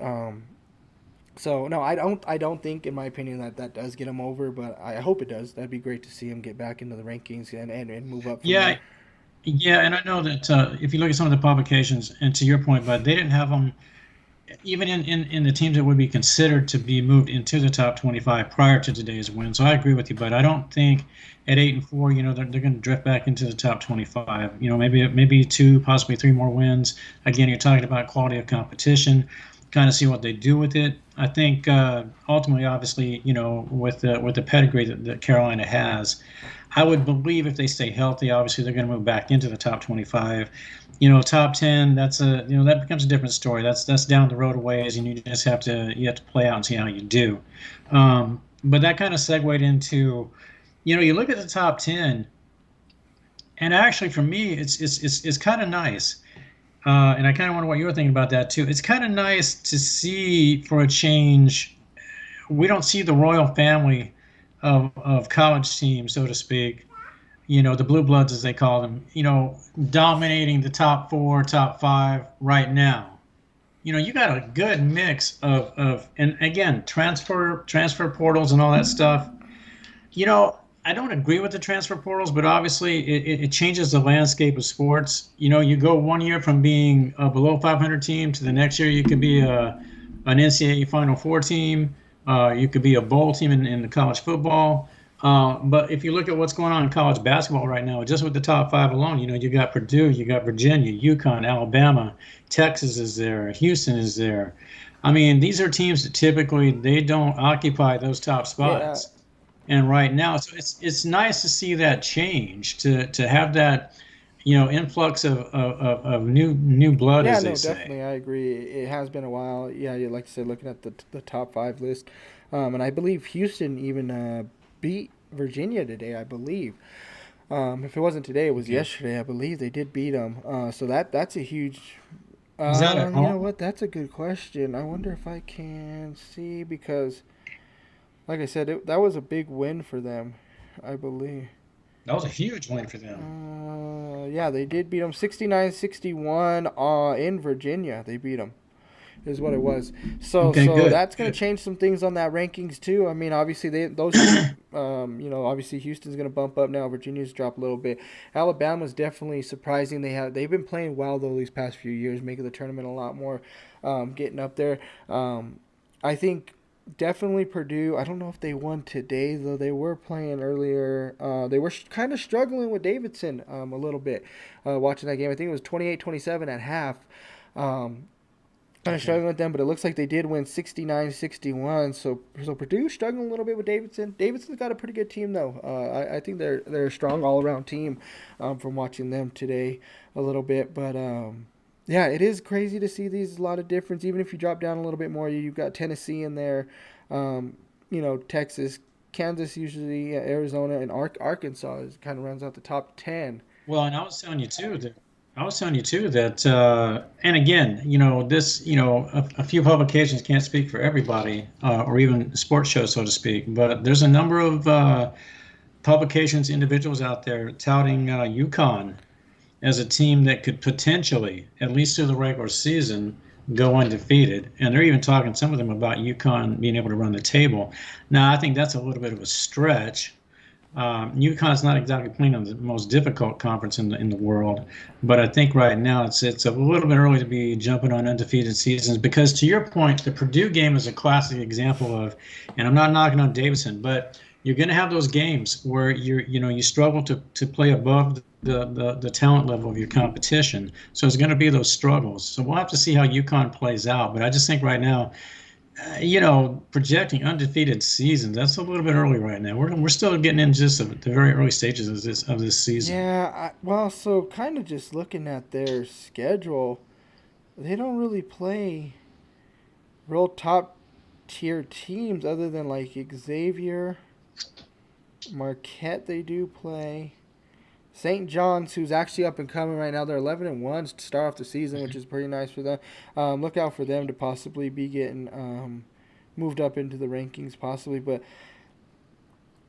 So no, I don't think, in my opinion, that does get him over, but I hope it does. That'd be great to see him get back into the rankings and move up from Yeah, there. yeah, and I know that if you look at some of the publications, and to your point, but they didn't have them even in the teams that would be considered to be moved into the top 25 prior to today's win. So I agree with you, but I don't think at 8-4, they're going to drift back into the top 25. Maybe two, possibly three more wins. Again, you're talking about quality of competition. Kind of see what they do with it. I think ultimately, obviously, with the pedigree that Carolina has, I would believe if they stay healthy, obviously they're going to move back into the top 25. Top 10, that becomes a different story. That's down the road a ways, and you have to play out and see how you do. But that kind of segued into, you look at the top 10, and actually for me, it's kind of nice. And I kind of wonder what you were thinking about that too. It's kind of nice to see, for a change, we don't see the royal family of college teams, so to speak, the blue bloods as they call them, dominating the top four, top five right now. You got a good mix of and again, transfer portals and all that stuff. I don't agree with the transfer portals, but obviously it changes the landscape of sports. You go one year from being a below 500 team to the next year you could be an NCAA Final Four team. You could be a bowl team in the college football. But if you look at what's going on in college basketball right now, just with the top five alone, you got Purdue, you got Virginia, UConn, Alabama, Texas is there, Houston is there. I mean, these are teams that typically they don't occupy those top Yeah, spots. And right now, so it's nice to see that change, to have that, influx of new blood, yeah, as they no, say. definitely, I agree. It has been a while. Yeah, like I said, looking at the top five list, and I believe Houston even beat Virginia today. I believe. If it wasn't today, it was Okay. yesterday. I believe they did beat them. So that's a huge. Is that at You know home? what? That's a good question. I wonder if I can see because, like I said, that was a big win for them. I believe. That was a huge win for them. Yeah, they did beat them 69-61 in Virginia. They beat them. Is what it was. So Okay, so good, that's gonna good. change some things on that rankings too. I mean, obviously those two, obviously Houston's gonna bump up now. Virginia's dropped a little bit. Alabama's definitely surprising. They've been playing well though these past few years, making the tournament a lot more, getting up there. I think definitely Purdue. I don't know if they won today though. They were playing earlier. They were kind of struggling with Davidson a little bit. Watching that game, I think it was 28-27 at half. Um, Kind of Okay. struggling with them, but it looks like they did win 69-61. So Purdue struggling a little bit with Davidson. Davidson's got a pretty good team though. I think they're a strong all around team, from watching them today a little bit. But yeah, it is crazy to see these a lot of difference. Even if you drop down a little bit more, you've got Tennessee in there, Texas, Kansas usually, Arizona, and Arkansas is kind of runs out the top 10. Well, and I was telling you too that, and again, a few publications can't speak for everybody, or even sports shows, so to speak. But there's a number of publications, individuals out there touting UConn as a team that could potentially, at least through the regular season, go undefeated. And they're even talking, some of them, about UConn being able to run the table. Now, I think that's a little bit of a stretch. UConn's not exactly playing on the most difficult conference in the world, but I think right now it's a little bit early to be jumping on undefeated seasons because, to your point, the Purdue game is a classic example of, and I'm not knocking on Davidson, but you're going to have those games where you struggle to play above the talent level of your competition. So it's going to be those struggles. So we'll have to see how UConn plays out. But I just think right now, projecting undefeated seasons, that's a little bit early right now. We're still getting in just the very early stages of this season. Yeah, well, so kind of just looking at their schedule, they don't really play real top tier teams other than like Xavier, Marquette. They do play St. John's, who's actually up and coming right now. They're 11-1 to start off the season, which is pretty nice for them. Look out for them to possibly be getting moved up into the rankings, possibly. But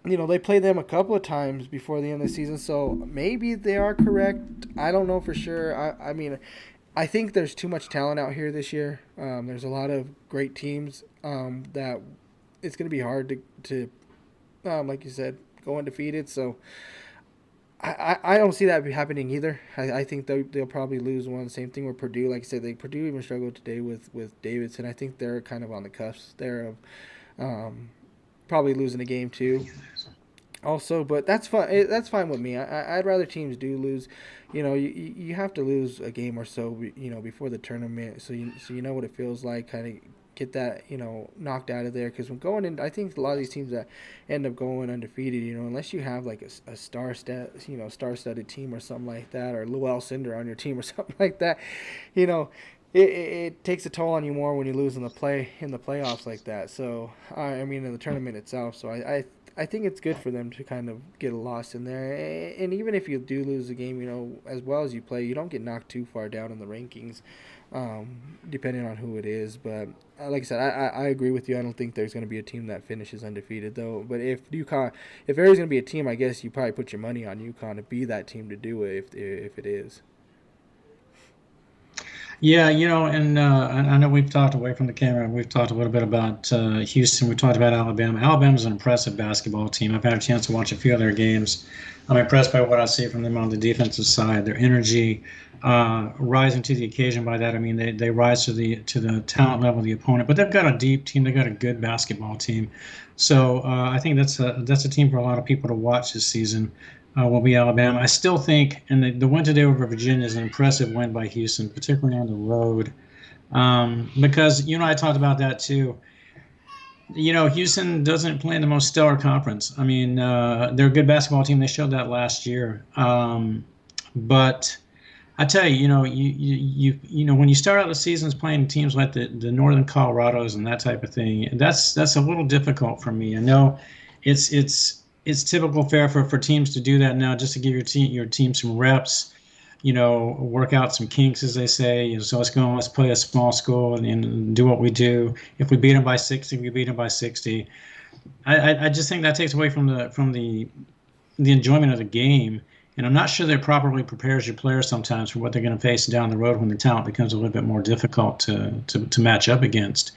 they play them a couple of times before the end of the season, so maybe they are correct. I don't know for sure. I mean, I think there's too much talent out here this year. There's a lot of great teams that it's going to be hard to like you said, go undefeated. So I don't see that happening either. I think they'll probably lose one. Same thing with Purdue. Like I said, Purdue even struggled today with Davidson. I think they're kind of on the cusp there of probably losing a game too. Also, but that's fine. That's fine with me. I'd rather teams do lose. You have to lose a game or so. Before the tournament, so you know what it feels like. Kind of get that knocked out of there. Because when going in, I think a lot of these teams that end up going undefeated, unless you have like a star-studded team or something like that, or Lou Alcindor on your team or something like that, you know. It takes a toll on you more when you lose in the playoffs like that. So I mean in the tournament itself. So I think it's good for them to kind of get lost in there. And even if you do lose the game, as well as you play, you don't get knocked too far down in the rankings, depending on who it is. But like I said, I agree with you. I don't think there's going to be a team that finishes undefeated, though. But if there is going to be a team, I guess you probably put your money on UConn to be that team to do it if it is. Yeah, and I know we've talked away from the camera. We've talked a little bit about Houston. We talked about Alabama. Alabama's an impressive basketball team. I've had a chance to watch a few of their games. I'm impressed by what I see from them on the defensive side. Their energy, rising to the occasion. By that I mean they rise to the talent level of the opponent. But they've got a deep team. They've got a good basketball team. So I think that's a team for a lot of people to watch this season. Will be Alabama. I still think, and the win today over Virginia is an impressive win by Houston, particularly on the road, because I talked about that too. Houston doesn't play in the most stellar conference. I mean, they're a good basketball team. They showed that last year, but I tell you, when you start out the seasons playing teams like the Northern Colorados and that type of thing, that's a little difficult for me. I know it's typical fare for teams to do that now, just to give your team some reps, work out some kinks, as they say. So let's play a small school and do what we do. If we beat them by 60, we beat them by 60. I just think that takes away from the enjoyment of the game. And I'm not sure that properly prepares your players sometimes for what they're going to face down the road when the talent becomes a little bit more difficult to match up against.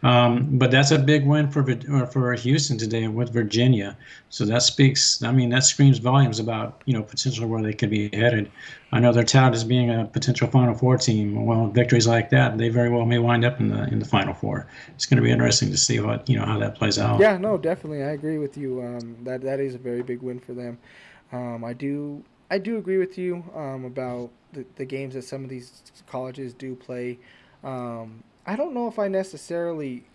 But that's a big win for Houston today with Virginia. So that screams volumes about potentially where they could be headed. I know they're touted as being a potential Final Four team. Well, victories like that, they very well may wind up in the Final Four. It's going to be interesting to see how that plays out. Yeah, no, definitely, I agree with you. That is a very big win for them. I do agree with you about the games that some of these colleges do play. I don't know if I necessarily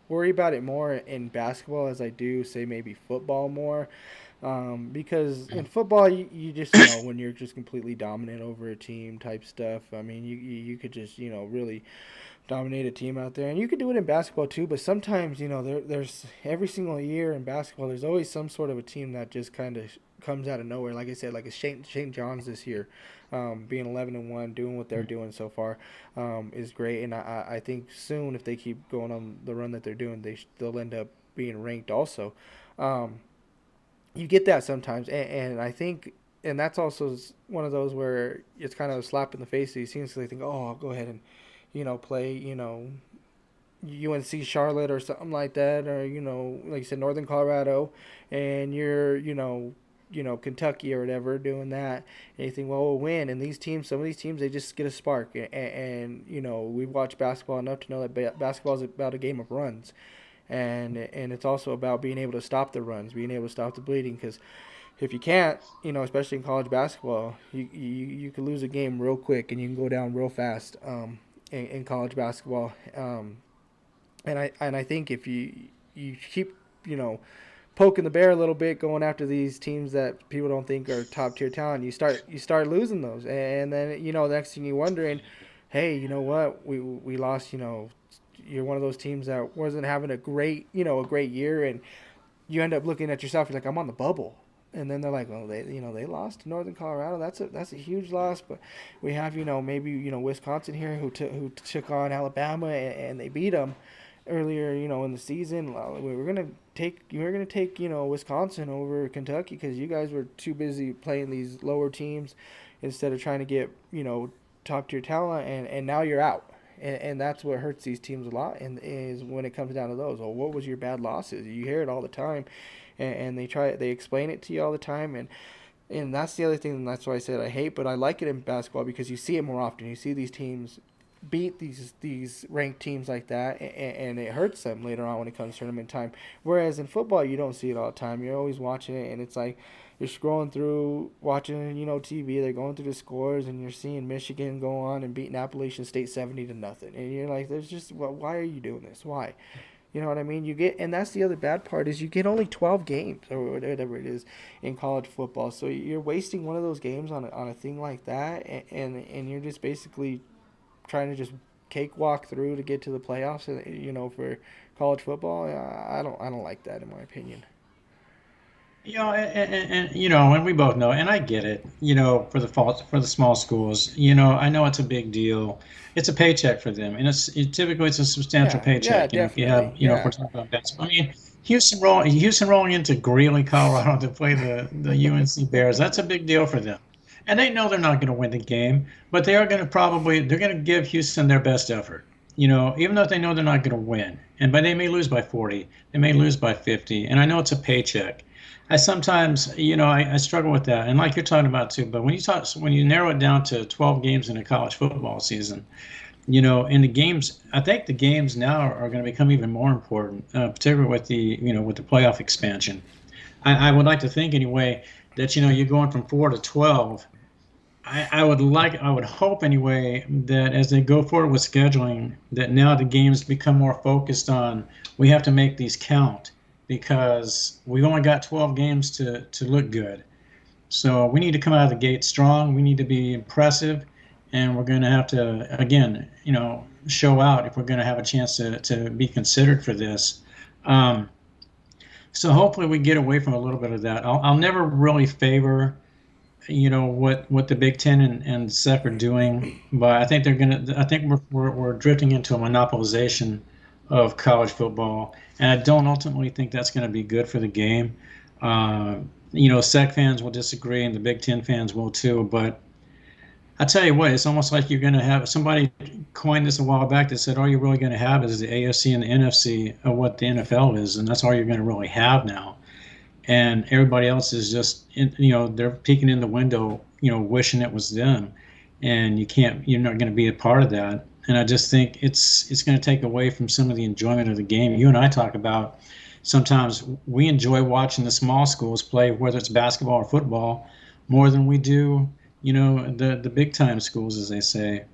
worry about it more in basketball as I do, say, maybe football more. Because in football, you just when you're just completely dominant over a team type stuff. I mean, you could just really dominate a team out there, and you could do it in basketball too. But sometimes there's every single year in basketball, there's always some sort of a team that just kind of comes out of nowhere. Like I said, like a St. John's this year, being 11-1, doing what they're doing so far, is great. And I think soon, if they keep going on the run that they're doing, they'll end up being ranked also. You get that sometimes, and I think, and that's also one of those where it's kind of a slap in the face to these teams, so they think, oh, I'll go ahead and play UNC Charlotte or something like that, or like you said, Northern Colorado, and you're Kentucky or whatever doing that, and you think, well, we'll win. And some of these teams, they just get a spark, and we've watched basketball enough to know that basketball is about a game of runs, and it's also about being able to stop the runs, being able to stop the bleeding, because if you can't, especially in college basketball, you can lose a game real quick and you can go down real fast. In college basketball, and I think if you keep poking the bear a little bit, going after these teams that people don't think are top tier talent, you start losing those, and then the next thing you're wondering, hey, you know what, we lost, you're one of those teams that wasn't having a great year, and you end up looking at yourself, you're like, I'm on the bubble. And then they're like, well, they lost to Northern Colorado. That's a huge loss. But we have maybe Wisconsin here who took on Alabama, and they beat them earlier in the season. We're gonna take Wisconsin over Kentucky because you guys were too busy playing these lower teams instead of trying to get top tier talent, and now you're out. And that's what hurts these teams a lot, and is when it comes down to those. Well, what was your bad losses? You hear it all the time, and they explain it to you all the time, and that's the other thing. And that's why I said I hate, but I like it in basketball because you see it more often. You see these teams beat these ranked teams like that, and it hurts them later on when it comes to tournament time. Whereas in football, you don't see it all the time. You're always watching it, and it's like you're scrolling through watching TV. They're going through the scores, and you're seeing Michigan go on and beating Appalachian State 70-0, and you're like, there's just why are you doing this? Why? You know what I mean? You get, and that's the other bad part is you get only 12 games or whatever it is in college football. So you're wasting one of those games on a thing like that, and you're just basically trying to just cakewalk through to get to the playoffs. For college football, I don't like that in my opinion. And we both know, and I get it. For the small schools, I know it's a big deal. It's a paycheck for them, and typically it's a substantial Yeah, yeah, paycheck. If you have, definitely, if we're yeah. talking about basketball, I mean, Houston rolling into Greeley, Colorado to play the UNC Bears. That's a big deal for them, and they know they're not going to win the game, but they're going to give Houston their best effort. Even though they know they're not going to win, but they may lose by 40, they may lose by 50, and I know it's a paycheck. I sometimes, I struggle with that, and like you're talking about too. But when you narrow it down to 12 games in a college football season, and the games, I think the games now are going to become even more important, particularly with the playoff expansion. I would like to think anyway that you're going from 4 to 12. I would hope anyway that as they go forward with scheduling, that now the games become more focused on we have to make these count because we've only got 12 games to look good. So we need to come out of the gate strong. We need to be impressive, and we're going to have to again, show out if we're going to have a chance to be considered for this. Um, so hopefully we get away from a little bit of that. I'll never really favor what the Big Ten and SEC are doing, but I think they're gonna. I think we're drifting into a monopolization of college football, and I don't ultimately think that's going to be good for the game. Uh, SEC fans will disagree, and the Big Ten fans will too. But I tell you what, it's almost like you're going to have somebody coined this a while back that said all you're really going to have is the AFC and the NFC of what the NFL is, and that's all you're going to really have now. And everybody else is just they're peeking in the window, wishing it was them, and you're not going to be a part of that. And I just think it's going to take away from some of the enjoyment of the game. You and I talk about sometimes we enjoy watching the small schools play, whether it's basketball or football, more than we do the big time schools, as they say.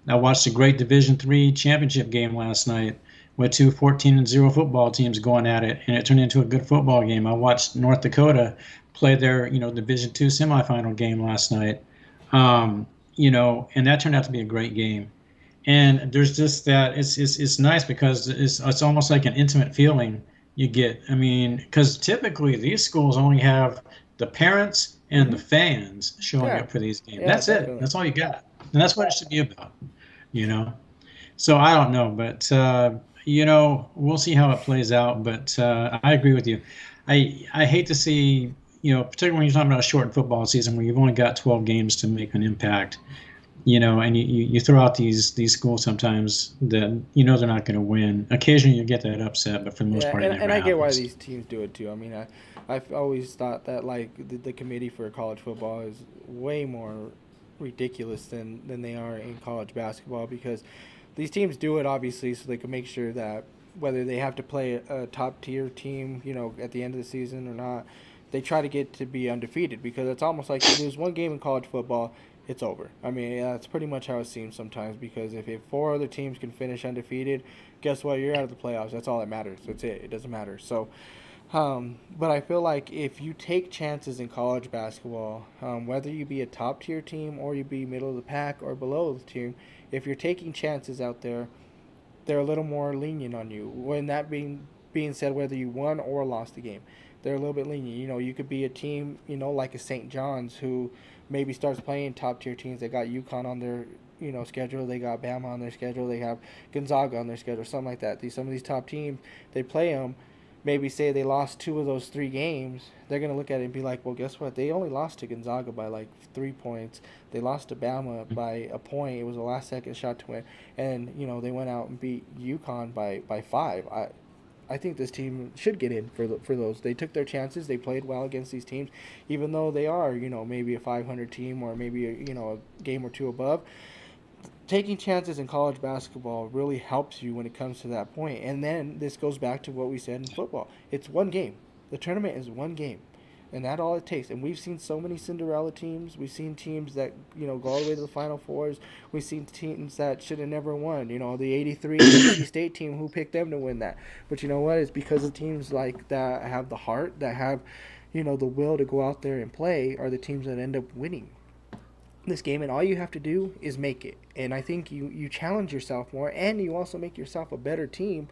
I watched a great Division III championship game last night with two 14-0 football teams going at it, and it turned into a good football game. I watched North Dakota play their Division II semifinal game last night, and that turned out to be a great game. And there's just that it's nice because it's almost like an intimate feeling you get. I mean, because typically these schools only have the parents and the Hmm. fans showing Yeah, up for these games. yeah, That's it. definitely. That's all you got, and that's what it should be about. You know. So I don't know, but we'll see how it plays out. But I agree with you. I hate to see particularly when you're talking about a shortened football season where you've only got 12 games to make an impact. And you throw out these schools sometimes that they're not going to win. Occasionally you get that upset, but for the most Yeah, part it and never I get why happens. these teams do it too. I mean, I've always thought that like the committee for college football is way more ridiculous than they are in college basketball because these teams do it obviously so they can make sure that whether they have to play a top tier team, at the end of the season or not, they try to get to be undefeated because it's almost like you lose one game in college football, it's over. I mean, yeah, that's pretty much how it seems sometimes because if four other teams can finish undefeated, guess what? You're out of the playoffs. That's all that matters. That's it. It doesn't matter. So, but I feel like if you take chances in college basketball, whether you be a top tier team or you be middle of the pack or below the team, if you're taking chances out there, they're a little more lenient on you. When that being said, whether you won or lost the game, they're a little bit lenient. You could be a team, like a St. John's who maybe starts playing top tier teams. They got UConn on their schedule. They got Bama on their schedule. They have Gonzaga on their schedule. Something like that. Some of these top teams, they play them. maybe say they lost 2 of those 3 games, they're going to look at it and be like, well, guess what? They only lost to Gonzaga by like 3 points. They lost to Bama by a point. It was a last second shot to win. And, they went out and beat UConn by 5. I think this team should get in for those. They took their chances. They played well against these teams, even though they are, maybe a 500 team or maybe, a game or two above. Taking chances in college basketball really helps you when it comes to that point. And then this goes back to what we said in football. It's one game. The tournament is one game. And that's all it takes. And we've seen so many Cinderella teams. We've seen teams that, go all the way to the Final Fours. We've seen teams that should have never won. The 83 NC State team, who picked them to win that? But you know what? It's because of teams like that have the heart, that have, the will to go out there and play, are the teams that end up winning this game. And all you have to do is make it. And I think you challenge yourself more, and you also make yourself a better team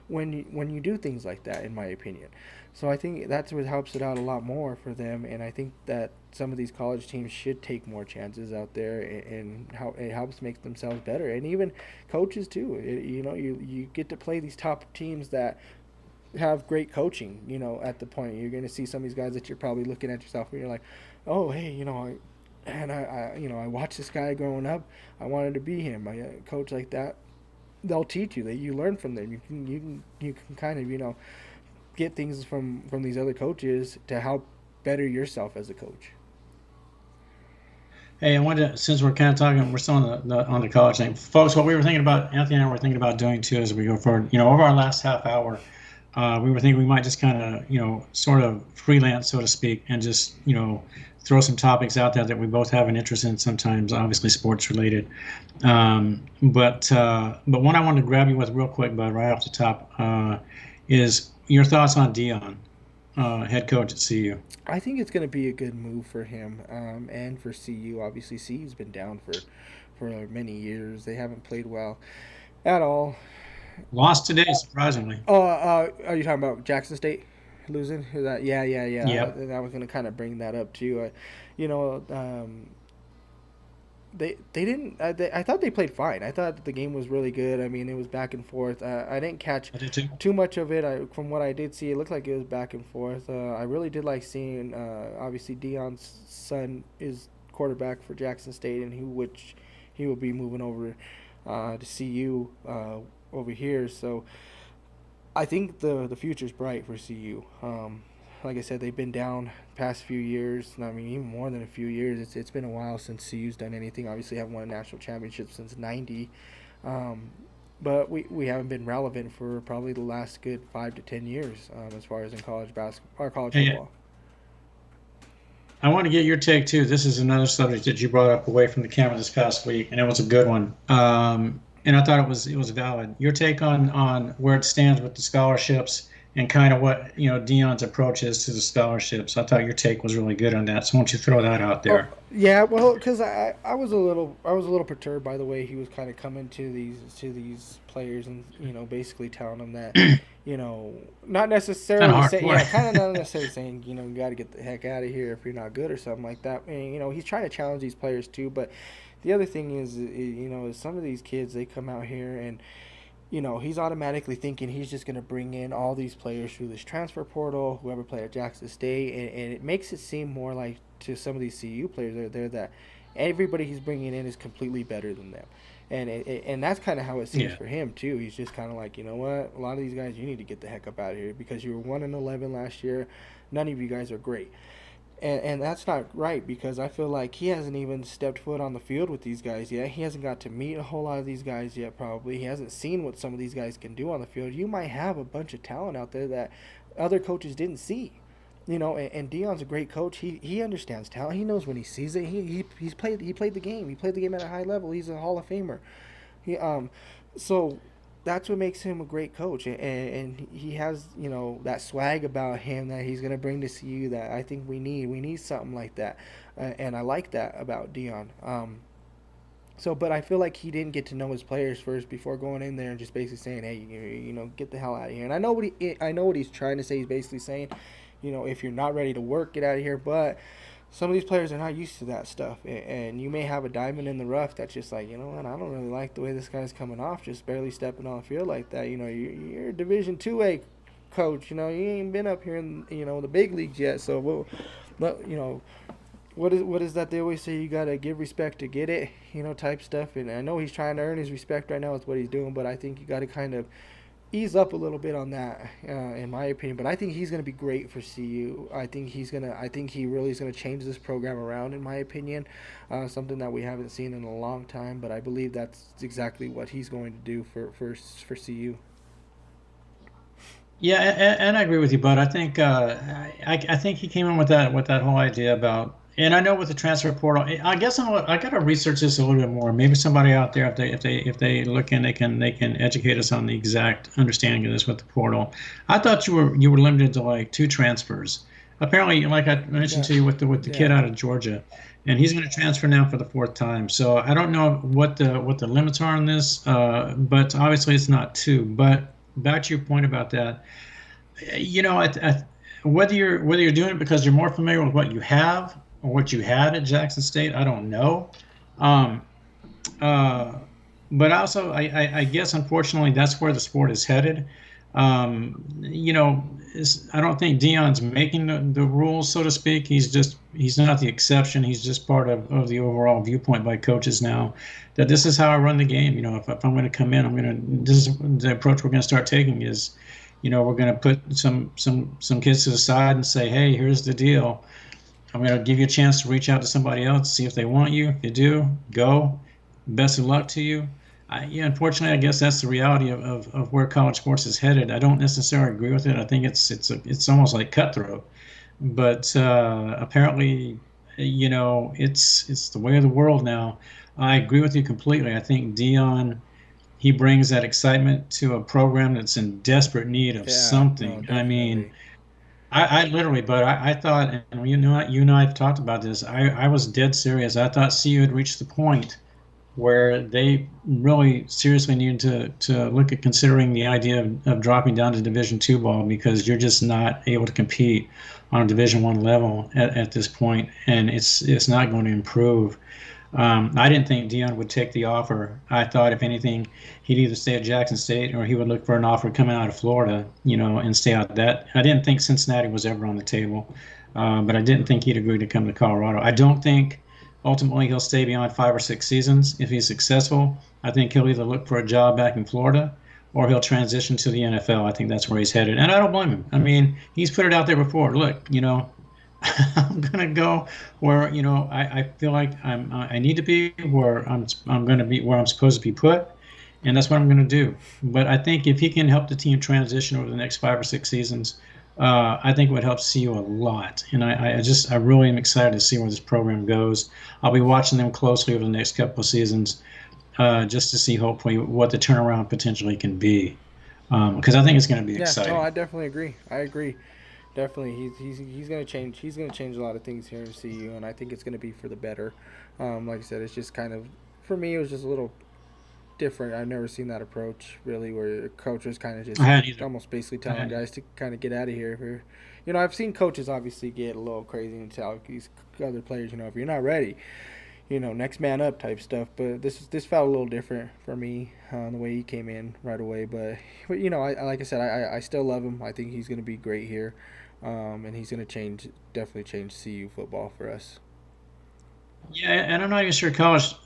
when you do things like that, in my opinion. So I think that's what helps it out a lot more for them, and I think that some of these college teams should take more chances out there, and how it helps make themselves better, and even coaches too. You get to play these top teams that have great coaching. At the point you're going to see some of these guys that you're probably looking at yourself and you're like, oh hey, I watched this guy growing up. I wanted to be him. A coach like that, they'll teach you, that you learn from them. You can kind of get things from these other coaches to help better yourself as a coach. Hey, I wanted to, since we're kind of talking, we're still on the college thing, folks. What we were thinking about, Anthony and I were thinking about doing too, as we go forward. Over our last half hour, we were thinking we might just kind of, sort of freelance, so to speak, and just, throw some topics out there that we both have an interest in. Sometimes, obviously, sports related. But one I wanted to grab you with real quick, bud, right off the top, is your thoughts on Deion, head coach at CU. I think it's going to be a good move for him, and for CU. Obviously, CU's been down for many years. They haven't played well at all. Lost today, surprisingly. Oh, are you talking about Jackson State losing? Yeah. Yep. I was going to kind of bring that up too. They didn't. I thought they played fine. I thought the game was really good. I mean, it was back and forth. I didn't catch too much of it. From what I did see, it looked like it was back and forth. I really did like seeing. Obviously, Deion's son is quarterback for Jackson State, and he will be moving over to CU over here. So I think the future's bright for CU. Like I said, they've been down past few years. I mean, even more than a few years. It's been a while since CU's done anything. Obviously, haven't won a national championship since '90, but we haven't been relevant for probably the last good 5 to 10 years as far as in college basketball or college football. I want to get your take too. This is another subject that you brought up away from the camera this past week, and it was a good one. And I thought it was valid. Your take on where it stands with the scholarships and kind of what Deion's approach is to the scholarships. I thought your take was really good on that. So why don't you throw that out there? Yeah, well, because I was a little perturbed by the way he was kind of coming to these players and basically telling them that not necessarily saying kind of not necessarily saying you got to get the heck out of here if you're not good or something like that. And, he's trying to challenge these players too, but the other thing is some of these kids, they come out here and he's automatically thinking he's just going to bring in all these players through this transfer portal, whoever played at Jackson State, and it makes it seem more like to some of these CU players that everybody he's bringing in is completely better than them. And that's kind of how it seems for him, too. He's just kind of like, you know what, a lot of these guys, you need to get the heck up out of here because you were 1-11 last year. None of you guys are great. And that's not right because I feel like he hasn't even stepped foot on the field with these guys yet. He hasn't got to meet a whole lot of these guys yet probably. He hasn't seen what some of these guys can do on the field. You might have a bunch of talent out there that other coaches didn't see. And Deion's a great coach. He understands talent. He knows when he sees it. He played the game. He played the game at a high level. He's a Hall of Famer. So that's what makes him a great coach, and he has that swag about him that he's going to bring to CU that I think we need something like that, and I like that about Deion. But I feel like he didn't get to know his players first before going in there and just basically saying, hey, get the hell out of here. And I know what he's trying to say. He's basically saying, if you're not ready to work, get out of here. But some of these players are not used to that stuff, and you may have a diamond in the rough that's just like, I don't really like the way this guy's coming off, just barely stepping on the field like that. You're a Division IIA coach. You ain't been up here in the big leagues yet. So what is that they always say? You gotta give respect to get it, type stuff. And I know he's trying to earn his respect right now with what he's doing, but I think you got to kind of ease up a little bit on that, in my opinion. But I think he's gonna be great for CU. I think he really is gonna change this program around, in my opinion. Something that we haven't seen in a long time. But I believe that's exactly what he's going to do for CU. Yeah, and I agree with you, but I think I think he came in with that whole idea about, and I know with the transfer portal, I guess I got to research this a little bit more. Maybe somebody out there, if they look in, they can educate us on the exact understanding of this with the portal. I thought you were limited to like 2 transfers. Apparently, like I mentioned to you with the kid out of Georgia, and he's going to transfer now for the 4th time. So I don't know what the limits are on this, but obviously it's not 2. But back to your point about that, whether you're doing it because you're more familiar with what you have or what you had at Jackson State, I don't know. Um, uh, but also, I guess unfortunately that's where the sport is headed. I don't think Dion's making the rules, so to speak. He's not the exception. He's just part of the overall viewpoint by coaches now, that this is how I run the game. If I'm going to come in, this is the approach we're going to start taking is, we're going to put some kids to the side and say, hey, here's the deal. I'm going to give you a chance to reach out to somebody else, see if they want you. If they do, go. Best of luck to you. Unfortunately, I guess that's the reality of where college sports is headed. I don't necessarily agree with it. I think it's almost like cutthroat. But apparently, it's the way of the world now. I agree with you completely. I think Dion, he brings that excitement to a program that's in desperate need of something. No, I mean, I literally, but I thought, and you and I have talked about this. I was dead serious. I thought CU had reached the point where they really seriously needed to look at considering the idea of dropping down to Division II ball, because you're just not able to compete on a Division I level at this point, and it's not going to improve. I didn't think Dion would take the offer. I thought, if anything, he'd either stay at Jackson State or he would look for an offer coming out of Florida, and stay out that. I didn't think Cincinnati was ever on the table, but I didn't think he'd agree to come to Colorado. I don't think ultimately he'll stay beyond 5 or 6 seasons. If he's successful, I think he'll either look for a job back in Florida or he'll transition to the NFL. I think that's where he's headed, and I don't blame him. I mean, he's put it out there before. Look, I'm gonna go where I feel like I need to be, where I'm gonna be where I'm supposed to be put, and that's what I'm gonna do. But I think if he can help the team transition over the next 5 or 6 seasons, I think it would help CU a lot. And I really am excited to see where this program goes. I'll be watching them closely over the next couple of seasons, just to see hopefully what the turnaround potentially can be, because I think it's going to be exciting. No, I definitely agree. I agree. Definitely, he's gonna change. He's gonna change a lot of things here in CU, and I think it's gonna be for the better. Like I said, it's just kind of, for me, it was just a little different. I've never seen that approach really, where coaches kind of just almost basically telling guys to kind of get out of here. I've seen coaches obviously get a little crazy and tell these other players, if you're not ready, next man up type stuff. But this felt a little different for me, the way he came in right away. But like I said, I still love him. I think he's gonna be great here. And he's going to definitely change CU football for us. Yeah, and I'm not even sure college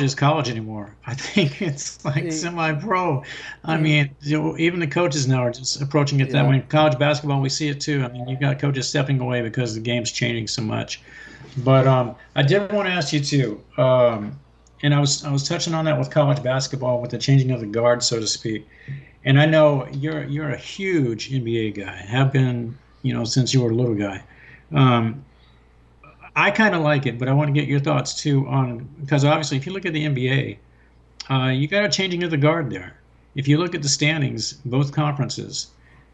is college anymore. I think it's like semi-pro. I mean, even the coaches now are just approaching it that way. College basketball, we see it too. I mean, you've got coaches stepping away because the game's changing so much. But I did want to ask you too, and I was touching on that with college basketball, with the changing of the guard, so to speak. And I know you're a huge NBA guy, have been, since you were a little guy. I kind of like it, but I want to get your thoughts too because obviously if you look at the NBA, you got a changing of the guard there. If you look at the standings, both conferences,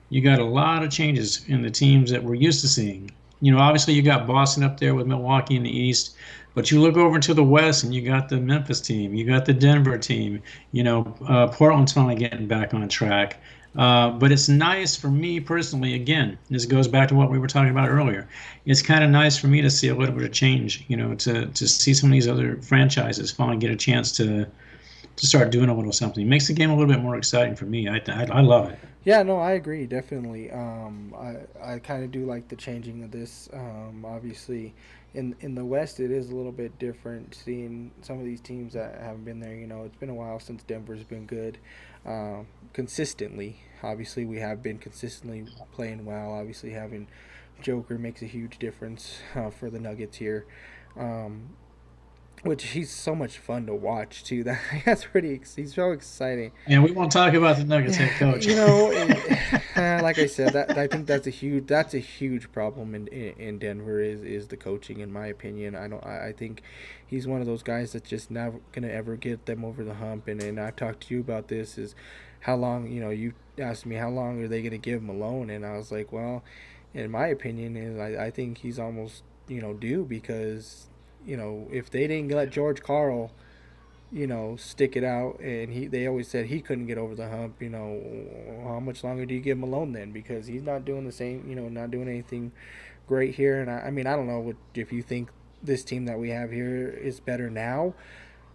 you got a lot of changes in the teams that we're used to seeing. Obviously you got Boston up there with Milwaukee in the East, but you look over to the West and you got the Memphis team, you got the Denver team, Portland's finally getting back on track. But it's nice for me personally, again, this goes back to what we were talking about earlier. It's kind of nice for me to see a little bit of change, to see some of these other franchises finally get a chance to to start doing a little something. It makes the game a little bit more exciting for me. I love it. Yeah, no, I agree definitely. I kind of do like the changing of this. Obviously, in the West, it is a little bit different. Seeing some of these teams that haven't been there, it's been a while since Denver's been good, consistently. Obviously, we have been consistently playing well. Obviously, having Joker makes a huge difference for the Nuggets here. Um, which he's so much fun to watch too. That's pretty. He's so exciting. And we won't talk about the Nuggets head Yeah, coach. like I said, that I think that's a huge problem in Denver is the coaching. In my opinion, I think he's one of those guys that's just never gonna ever get them over the hump. And I've talked to you about this is how long you asked me how long are they gonna give Malone, and I was like, well, in my opinion, is I think he's almost due because if they didn't let George Karl stick it out, and they always said he couldn't get over the hump. How much longer do you give Malone then? Because he's not doing the same, not doing anything great here. And I mean, I don't know if you think this team that we have here is better now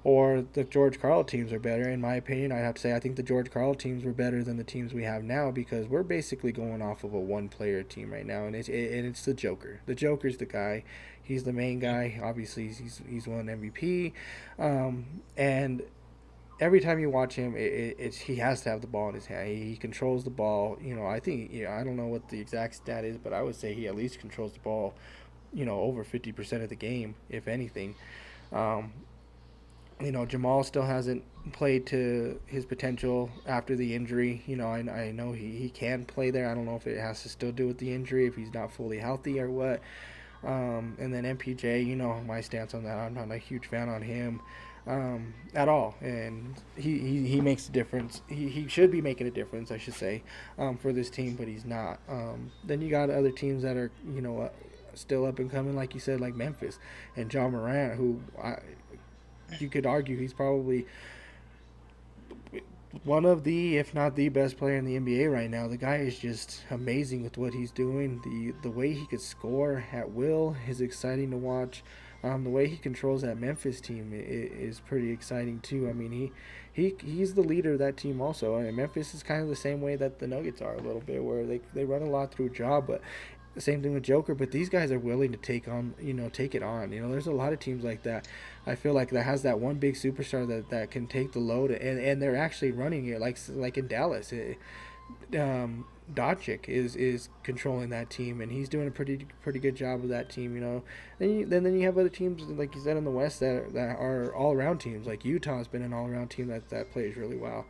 or the George Karl teams are better. In my opinion, I'd have to say I think the George Karl teams were better than the teams we have now because we're basically going off of a one-player team right now, and it's the Joker. The Joker's the guy. He's the main guy. Obviously, he's won MVP, and every time you watch him, it's he has to have the ball in his hand. He controls the ball. I think I don't know what the exact stat is, but I would say he at least controls the ball. Over 50% of the game, if anything. Um, Jamal still hasn't played to his potential after the injury. I know he can play there. I don't know if it has to still do with the injury, if he's not fully healthy or what. And then MPJ, my stance on that. I'm not a huge fan on him at all. And he makes a difference. He should be making a difference, I should say, for this team, but he's not. Then you got other teams that are, still up and coming, like you said, like Memphis and John Morant, who you could argue he's probably one of the, if not the best player in the NBA right now. The guy is just amazing with what he's doing. The way he could score at will is exciting to watch. The way he controls that Memphis team is pretty exciting too. I mean, he's the leader of that team also. And Memphis is kind of the same way that the Nuggets are a little bit, where they run a lot through Ja, but the same thing with Joker. But these guys are willing to take it on. There's a lot of teams like that. I feel like that has that one big superstar that can take the load, and they're actually running it like in Dallas. Doncic is controlling that team, and he's doing a pretty good job of that team. Then you have other teams like you said in the West that are all around teams. Like Utah's been an all around team that plays really well.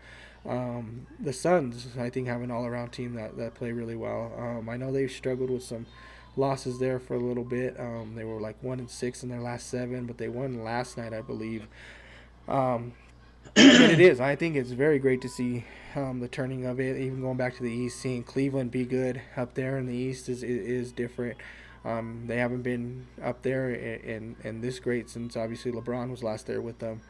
The Suns, I think, have an all around team that play really well. I know they've struggled with some losses there for a little bit. They were like 1-6 in their last 7, but they won last night, I believe. But it is. I think it's very great to see the turning of it. Even going back to the East, seeing Cleveland be good up there in the East is different. They haven't been up there and this great since obviously LeBron was last there with them.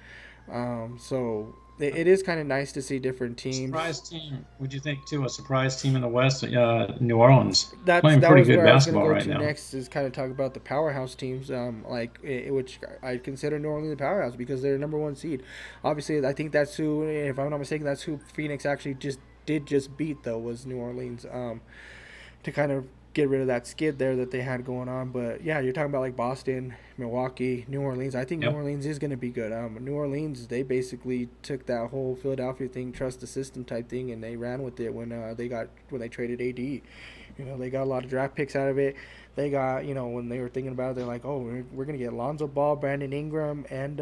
So it is kind of nice to see different teams. Surprise team. Would you think too? A surprise team in the West, New Orleans, That playing pretty was good where I was going basketball to go right to now. next is kind of talk about the powerhouse teams, which I consider New Orleans the powerhouse because they're number one seed. Obviously, I think that's who, if I'm not mistaken, that's who Phoenix actually just beat though, was New Orleans, to kind of get rid of that skid there that they had going on. But yeah, you're talking about like Boston, Milwaukee, New Orleans. I think New Yep. Orleans is going to be good. New Orleans, they basically took that whole Philadelphia thing, trust the system type thing, and they ran with it when they traded AD. They got a lot of draft picks out of it. They got, when they were thinking about it, they're like, oh, we're going to get Lonzo Ball, Brandon Ingram, and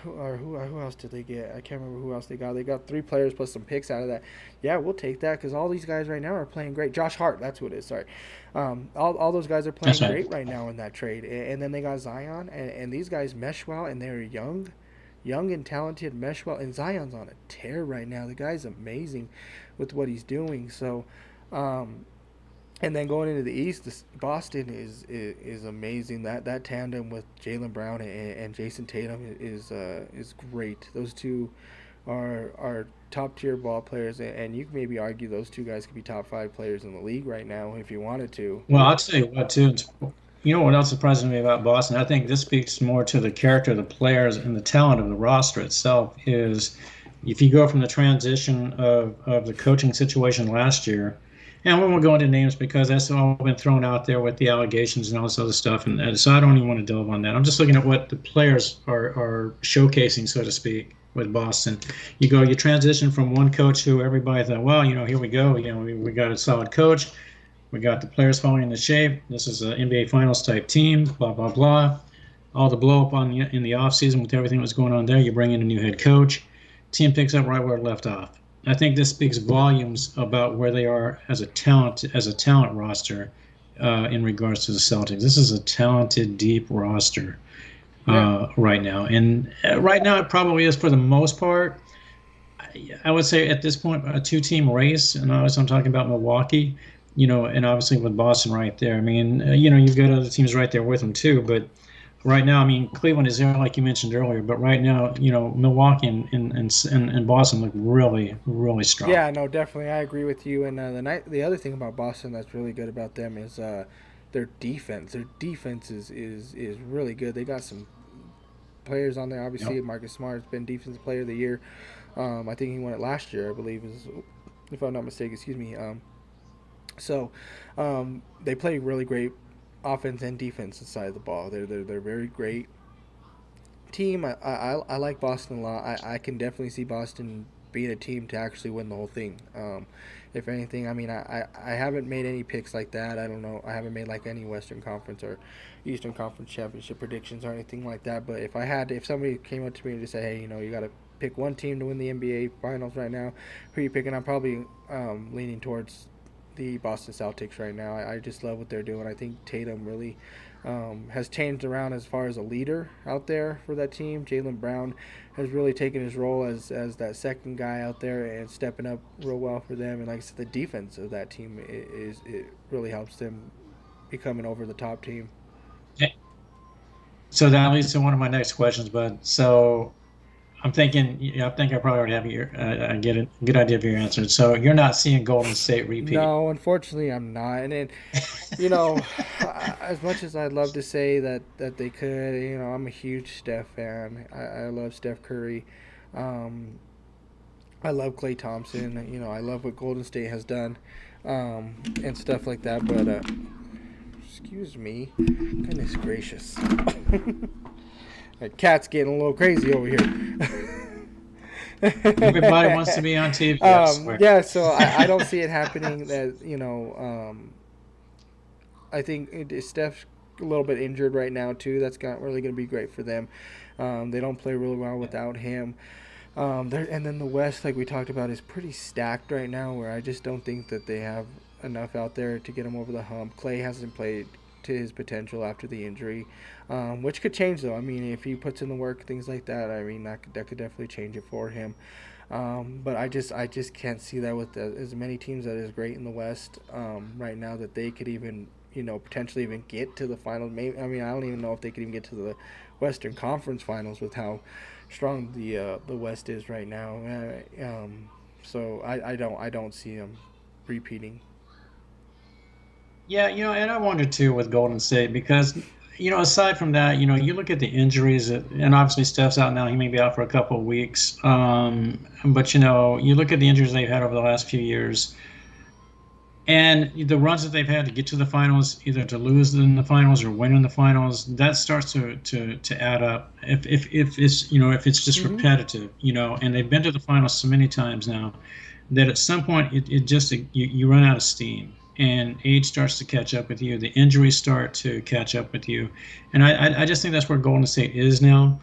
who else did they get? I can't remember who else they got. They got 3 players plus some picks out of that. Yeah, we'll take that because all these guys right now are playing great. Josh Hart, that's who it is, sorry. All those guys are playing That's right. great right now in that trade. And then they got Zion, and these guys mesh well, and they're young and talented, mesh well. And Zion's on a tear right now. The guy's amazing with what he's doing. So, and then going into the East, Boston is amazing. That tandem with Jaylen Brown and Jason Tatum is great. Those two are top tier ball players, and you can maybe argue those two guys could be top 5 players in the league right now if you wanted to. Well, I'll tell you what, too. You know what else surprises me about Boston? I think this speaks more to the character of the players and the talent of the roster itself. Is if you go from the transition of the coaching situation last year, and we won't go into names because that's all been thrown out there with the allegations and all this other stuff, and so I don't even want to delve on that. I'm just looking at what the players are showcasing, so to speak, with Boston. You transition from one coach who everybody thought, well, here we go, we got a solid coach, we got the players falling into shape. This is an NBA Finals type team, blah blah blah. All the blow up in the offseason with everything that was going on there. You bring in a new head coach, team picks up right where it left off. I think this speaks volumes about where they are as a talent roster in regards to the Celtics. This is a talented, deep roster right now, and right now it probably is for the most part. I would say at this point a two-team race, and obviously I'm talking about Milwaukee, and obviously with Boston right there. I mean, you've got other teams right there with them too, but right now, I mean, Cleveland is there, like you mentioned earlier, but right now, Milwaukee and Boston look really, really strong. Yeah, no, definitely, I agree with you. And the other thing about Boston that's really good about them is their defense. Their defense is really good. They got some players on there. Obviously, Yep. Marcus Smart has been Defensive Player of the Year. I think he won it last year, I believe, if I'm not mistaken. Excuse me. So they play really great offense and defense side of the ball. They're very great team. I like Boston a lot. I can definitely see Boston being a team to actually win the whole thing. If anything, I mean, I haven't made any picks like that. I don't know. I haven't made like any Western Conference or Eastern Conference championship predictions or anything like that. But if somebody came up to me and just said, hey, you got to pick one team to win the NBA Finals right now, who are you picking? I'm probably leaning towards the Boston Celtics right now. I just love what they're doing. I think Tatum really has changed around as far as a leader out there for that team. Jaylen Brown has really taken his role as that second guy out there and stepping up real well for them. And like I said, the defense of that team it really helps them become an over the top team. Yeah. So that leads to one of my next questions, bud. So I'm thinking, I think I probably already have get a good idea of your answer. So you're not seeing Golden State repeat. No, unfortunately, I'm not. And then, you know, as much as I'd love to say that they could, I'm a huge Steph fan. I love Steph Curry. Um, I love Klay Thompson. I love what Golden State has done, and stuff like that. But excuse me, goodness gracious, that cat's getting a little crazy over here. Everybody wants to be on TV, I swear. Yeah, so I don't see it happening. That I think Steph's a little bit injured right now too. That's not really going to be great for them. They don't play really well without him. And then the West, like we talked about, is pretty stacked right now. Where I just don't think that they have enough out there to get him over the hump. Klay hasn't played to his potential after the injury, which could change though. I mean, if he puts in the work, things like that. I mean, that could definitely change it for him. But I just can't see that with as many teams that is great in the West right now that they could even potentially even get to the finals. Maybe I mean I don't even know if they could even get to the Western Conference Finals with how strong the West is right now. So I don't see them repeating. Yeah, and I wonder too with Golden State because, aside from that, you look at the injuries, and obviously Steph's out now. He may be out for a couple of weeks. But, you look at the injuries they've had over the last few years and the runs that they've had to get to the finals, either to lose in the finals or win in the finals, that starts to add up. If it's just Mm-hmm. repetitive, and they've been to the finals so many times now that at some point it just you run out of steam and age starts to catch up with you. The injuries start to catch up with you, and I just think that's where Golden State is now.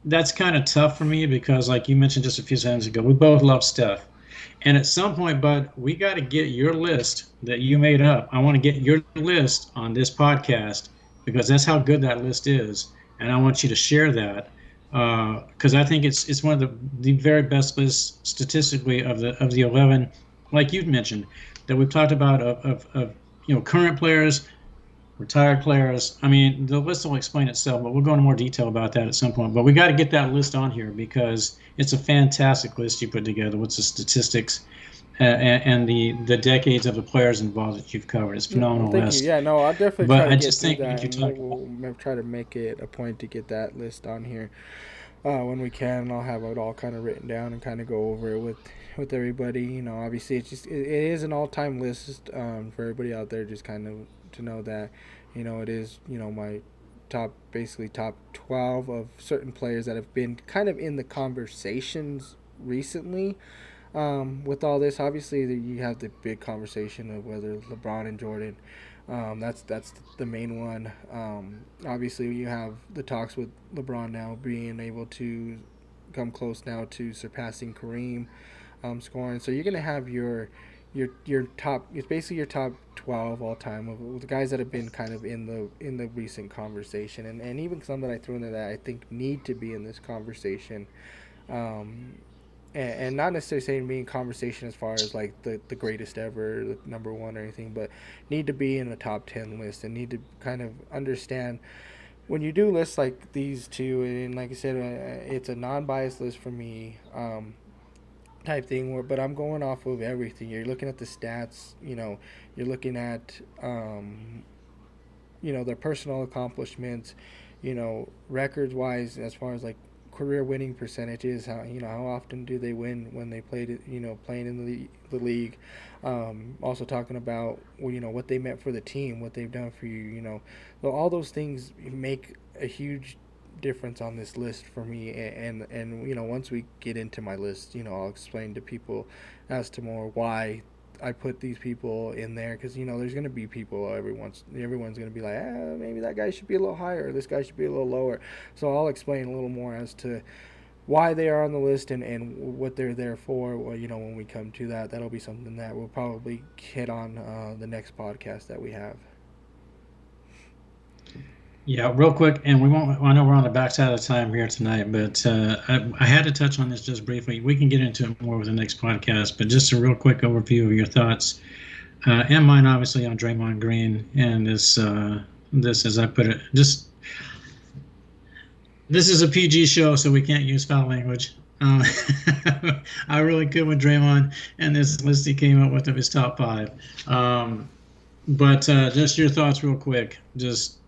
That's kind of tough for me because, like you mentioned just a few seconds ago, we both love Steph. And at some point, Bud, we got to get your list that you made up. I want to get your list on this podcast because that's how good that list is, and I want you to share that because I think it's one of the very best lists statistically of the 11, like you've mentioned, that we've talked about of current players, retired players. I mean, the list will explain itself, but we'll go into more detail about that at some point. But we got to get that list on here because it's a fantastic list you put together with the statistics and the decades of the players involved that you've covered. It's a phenomenal Thank list. you. Yeah, no, I'll definitely But try to I get just through think when that, you and talk, we'll try to make it a point to get that list on here. when we can. I'll have it all kind of written down and kind of go over it with everybody. You know, obviously it is an all time list for everybody out there. Just kind of to know that, you know, it is, you know, my basically top 12 of certain players that have been kind of in the conversations recently. With all this, obviously, you have the big conversation of whether LeBron and Jordan. That's the main one. Obviously, you have the talks with LeBron now being able to come close now to surpassing Kareem scoring. So you're gonna have your top. It's basically your top 12 all time of the guys that have been kind of in the recent conversation, and even some that I threw in there that I think need to be in this conversation. Um, and not necessarily saying being conversation as far as like the greatest ever, the number one or anything, but need to be in the top 10 list and need to kind of understand when you do lists like these two. And like I said, it's a non-biased list for me, type thing. But I'm going off of everything. You're looking at the stats. You know, you're looking at you know, their personal accomplishments, you know, records wise as far as like career winning percentages, how, you know, how often do they win when they played it, you know, playing in the league. Also talking about, well, you know, what they meant for the team, what they've done for you, you know. So all those things make a huge difference on this list for me. And you know, once we get into my list, you know, I'll explain to people as to more why I put these people in there, because you know there's gonna be people, everyone's gonna be like, maybe that guy should be a little higher, or this guy should be a little lower. So I'll explain a little more as to why they are on the list and what they're there for. Well, you know, when we come to that, that'll be something that we'll probably hit on the next podcast that we have. Yeah, real quick, and we won't. I know we're on the backside of time here tonight, but I had to touch on this just briefly. We can get into it more with the next podcast, but just a real quick overview of your thoughts and mine, obviously, on Draymond Green and this, as I put it, just this is a PG show, so we can't use foul language. I really could with Draymond and this list he came up with of his top five. But just your thoughts, real quick, just.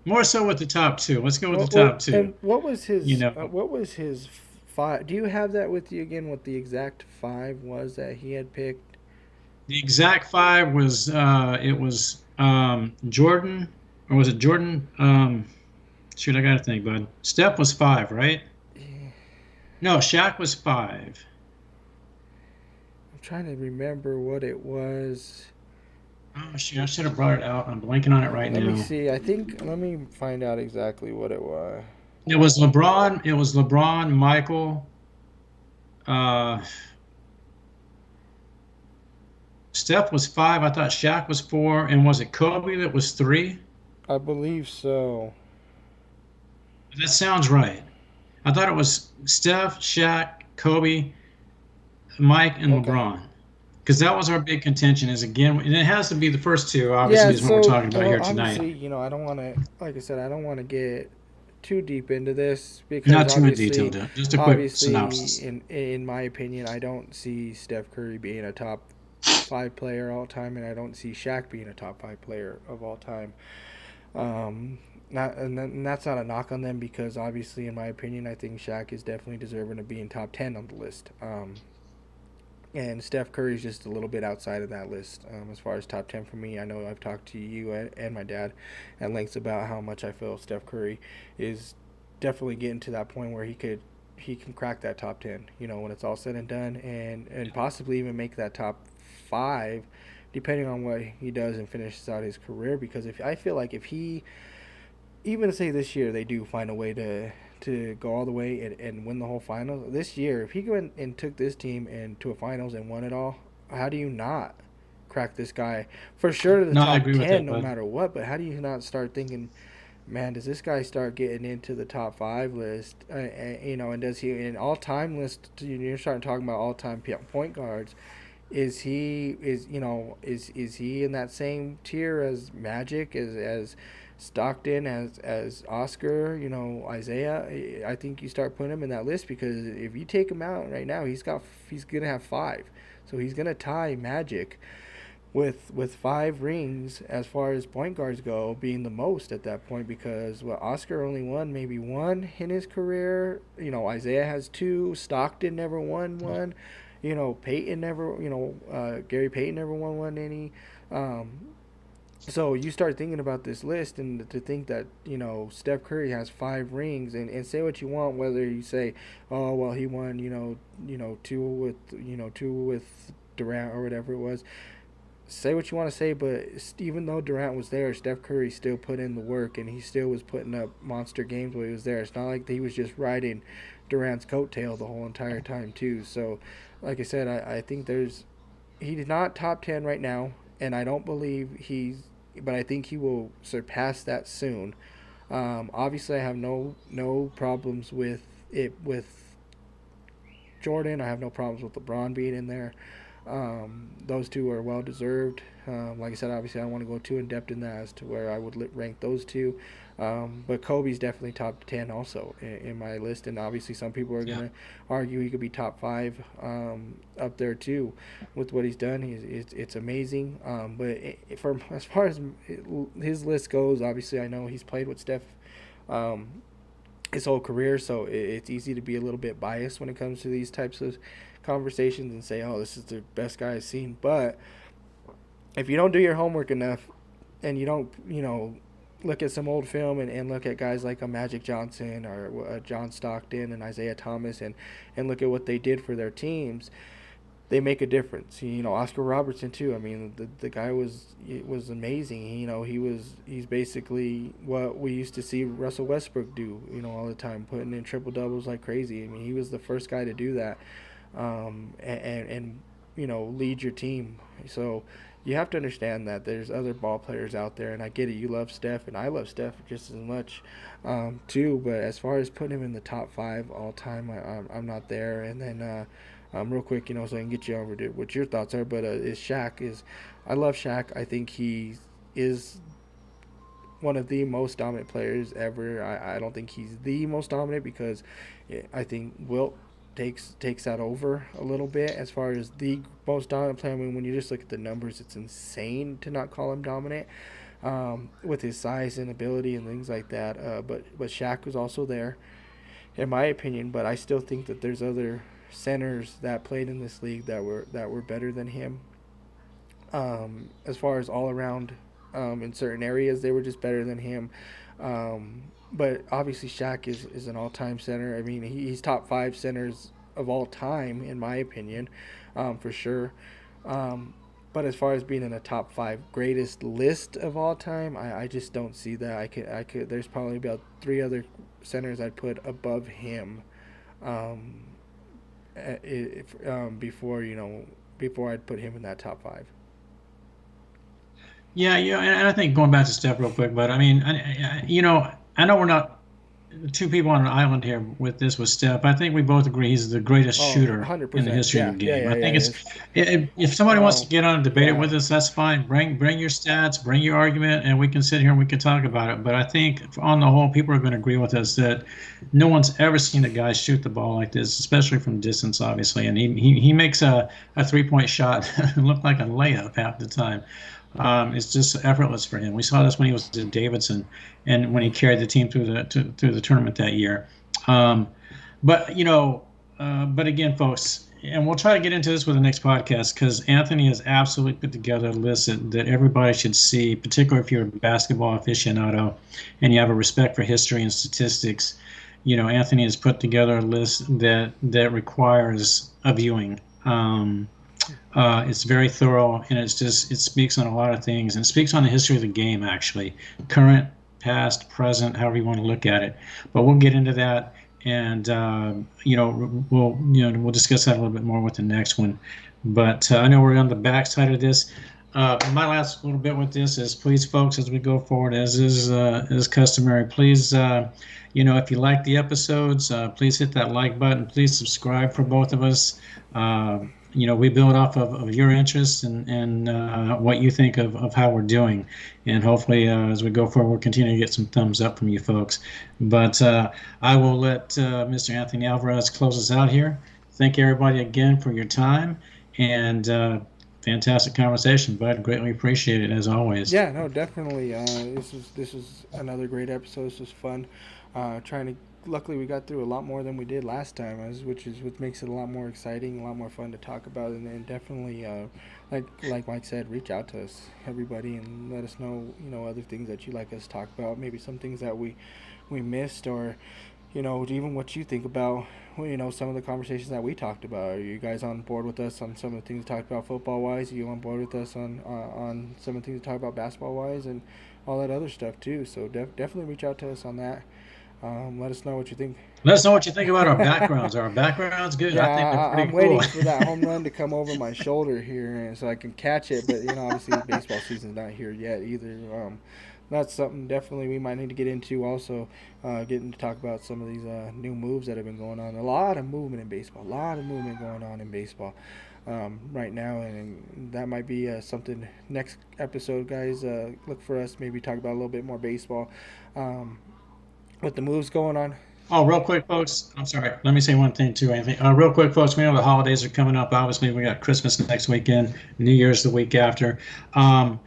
More so with the top two. Let's go with the top two. And what was his? You know, what was his five? Do you have that with you again? What the exact five was that he had picked? the exact five was it was Jordan, or was it Jordan? Shoot, I gotta think, bud. Steph was five, right? No, Shaq was five. I'm trying to remember what it was. Oh shoot, I should have brought it out. I'm blanking on it right Let now. me see. Let me find out exactly what it was. It was LeBron. It was LeBron, Michael. Uh, Steph was five. I thought Shaq was four, and was it Kobe that was three? I believe so. That sounds right. I thought it was Steph, Shaq, Kobe, Mike, and Okay. LeBron. Because that was our big contention. Is again, and it has to be the first two. Obviously, is what we're talking about here tonight. Obviously, you know, I don't want to, like I said, I don't want to get too deep into this because Not too in obviously, detail, just a quick synopsis. in my opinion, I don't see Steph Curry being a top five player all time, and I don't see Shaq being a top five player of all time. And that's not a knock on them because obviously, in my opinion, I think Shaq is definitely deserving of being top 10 on the list. And Steph Curry's just a little bit outside of that list as far as top 10 for me. I know I've talked to you and my dad at length about how much I feel Steph Curry is definitely getting to that point where he can crack that top 10, you know, when it's all said and done, and possibly even make that top 5 depending on what he does and finishes out his career. Because if I feel like if he, even say this year they do find a way to go all the way and win the whole finals this year, if he went and took this team into a finals and won it all, how do you not crack this guy for sure to the top 10 no matter what? But how do you not start thinking, man, does this guy start getting into the top 5 list, you know, and does he in all-time list, you're starting talking about all-time point guards, is he in that same tier as Magic, as Stockton, as Oscar, you know, Isaiah? I think you start putting him in that list because if you take him out right now, he's gonna have 5, so he's gonna tie Magic with 5 rings as far as point guards go, being the most at that point, because Oscar only won maybe one in his career. Isaiah has two. Stockton never won one. Peyton never. Gary Payton never won one any. Um, so you start thinking about this list, and to think that Steph Curry has 5 rings, and say what you want, whether you say, oh well, he won two with Durant or whatever it was. Say what you want to say, but even though Durant was there, Steph Curry still put in the work, and he still was putting up monster games while he was there. It's not like he was just riding Durant's coattail the whole entire time too. So, like I said, I think he's not top 10 right now, and I don't believe but I think he will surpass that soon. Obviously, I have no problems with it with Jordan. I have no problems with LeBron being in there. Those two are well deserved. Like I said, obviously I don't want to go too in depth in that as to where I would rank those two. But Kobe's definitely top 10 also in my list, and obviously some people are going to argue he could be top 5 up there too with what he's done. It's amazing. But as far as his list goes, obviously I know he's played with Steph his whole career, so it's easy to be a little bit biased when it comes to these types of conversations and say, oh, this is the best guy I've seen. But if you don't do your homework enough, and you don't look at some old film, and look at guys like a Magic Johnson or John Stockton and Isaiah Thomas, and look at what they did for their teams, they make a difference. Oscar Robertson too. I mean, the guy was amazing. He's basically what we used to see Russell Westbrook do, all the time, putting in triple doubles like crazy. I mean, he was the first guy to do that, and lead your team. So you have to understand that there's other ball players out there, and I get it. You love Steph, and I love Steph just as much too. But as far as putting him in the top 5 all time, I'm not there. And then real quick, so I can get you over to what your thoughts are. But I love Shaq. I think he is one of the most dominant players ever. I don't think he's the most dominant, because I think Wilt takes that over a little bit as far as the most dominant player. I mean, when you just look at the numbers, it's insane to not call him dominant with his size and ability and things like that. But Shaq was also there, in my opinion. But I still think that there's other centers that played in this league that were better than him. As far as all around, in certain areas, they were just better than him. But obviously Shaq is an all-time center. I mean, he's top 5 centers of all time, in my opinion, for sure. But as far as being in a top 5 greatest list of all time, I just don't see that. I could. There's probably about 3 other centers I'd put above him, before I'd put him in that top 5. Yeah, and I think going back to Steph real quick, but I mean, I know we're not two people on an island here with Steph. I think we both agree he's the greatest shooter 100%. in the history of the game. Yeah, I think if somebody wants to get on and debate it with us, that's fine. Bring your stats, bring your argument, and we can sit here and we can talk about it. But I think on the whole, people are going to agree with us that no one's ever seen a guy shoot the ball like this, especially from distance, obviously. And he makes a 3-point shot look like a layup half the time. It's just effortless for him. We saw this when he was at Davidson, and when he carried the team through the tournament that year. But again, folks, and we'll try to get into this with the next podcast, because Anthony has absolutely put together a list that everybody should see, particularly if you're a basketball aficionado and you have a respect for history and statistics. Anthony has put together a list that requires a viewing. It's very thorough, and it speaks on a lot of things, and it speaks on the history of the game, actually, current, past, present, however you want to look at it. But we'll get into that, and we'll discuss that a little bit more with the next one. But I know we're on the back side of this. My last little bit with this is, please, folks, as we go forward, as is customary, please, if you like the episodes, please hit that like button. Please subscribe for both of us. We build off of your interests and what you think of how we're doing. And hopefully, as we go forward, we'll continue to get some thumbs up from you folks. But I will let Mr. Anthony Alvarez close us out here. Thank everybody again for your time. And fantastic conversation, bud. Greatly appreciate it as always. Yeah, no, definitely. This is another great episode. This was fun. Trying to. Luckily, we got through a lot more than we did last time, which is what makes it a lot more exciting, a lot more fun to talk about, and definitely, like Mike said, reach out to us, everybody, and let us know, other things that you like us to talk about. Maybe some things that we missed, or even what you think about, some of the conversations that we talked about. Are you guys on board with us on some of the things we talked about football wise? Are you on board with us on some of the things we talked about basketball wise and all that other stuff too? So definitely reach out to us on that. Let us know what you think. Let us know what you think about our backgrounds. Are our backgrounds good? Yeah, I think they're I'm pretty cool. waiting for that home run to come over my shoulder here, so I can catch it. But obviously, baseball season's not here yet either. That's something definitely we might need to get into. Also, getting to talk about some of these new moves that have been going on. A lot of movement in baseball. A lot of movement going on in baseball right now, and that might be something next episode, guys. Look for us. Maybe talk about a little bit more baseball um, with the moves going on. Oh, real quick, folks. I'm sorry. Let me say one thing too, Anthony. Real quick, folks. We know the holidays are coming up. Obviously, we got Christmas next weekend, New Year's the week after. Um,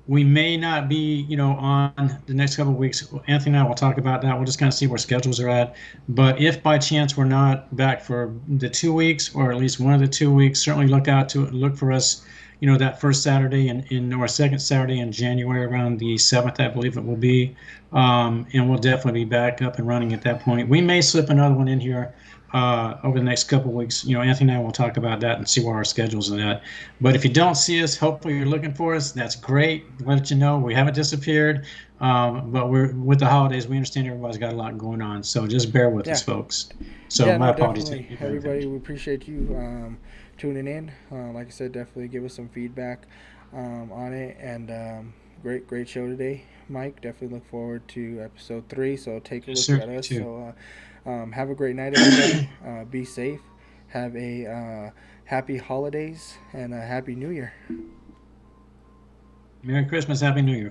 we may not be, on the next couple of weeks. Anthony and I will talk about that. We'll just kind of see where schedules are at. But if by chance we're not back for the 2 weeks, or at least one of the 2 weeks, certainly look for us. That first Saturday or second Saturday in January, around the 7th, I believe it will be. And we'll definitely be back up and running at that point. We may slip another one in here over the next couple of weeks. Anthony and I will talk about that and see where our schedules are at. But if you don't see us, hopefully you're looking for us. That's great. Let you know we haven't disappeared. But we're with the holidays. We understand everybody's got a lot going on, so just bear with Yeah. us, folks. So Yeah, my no, apologies. definitely. Everybody, we appreciate you tuning in. Like I said, definitely give us some feedback on it. And great show today, Mike. Definitely look forward to episode 3. So take a Yes, look sir. at You us. too. So have a great night, everybody. Be safe. Have a happy holidays and a happy New Year. Merry Christmas, Happy New Year.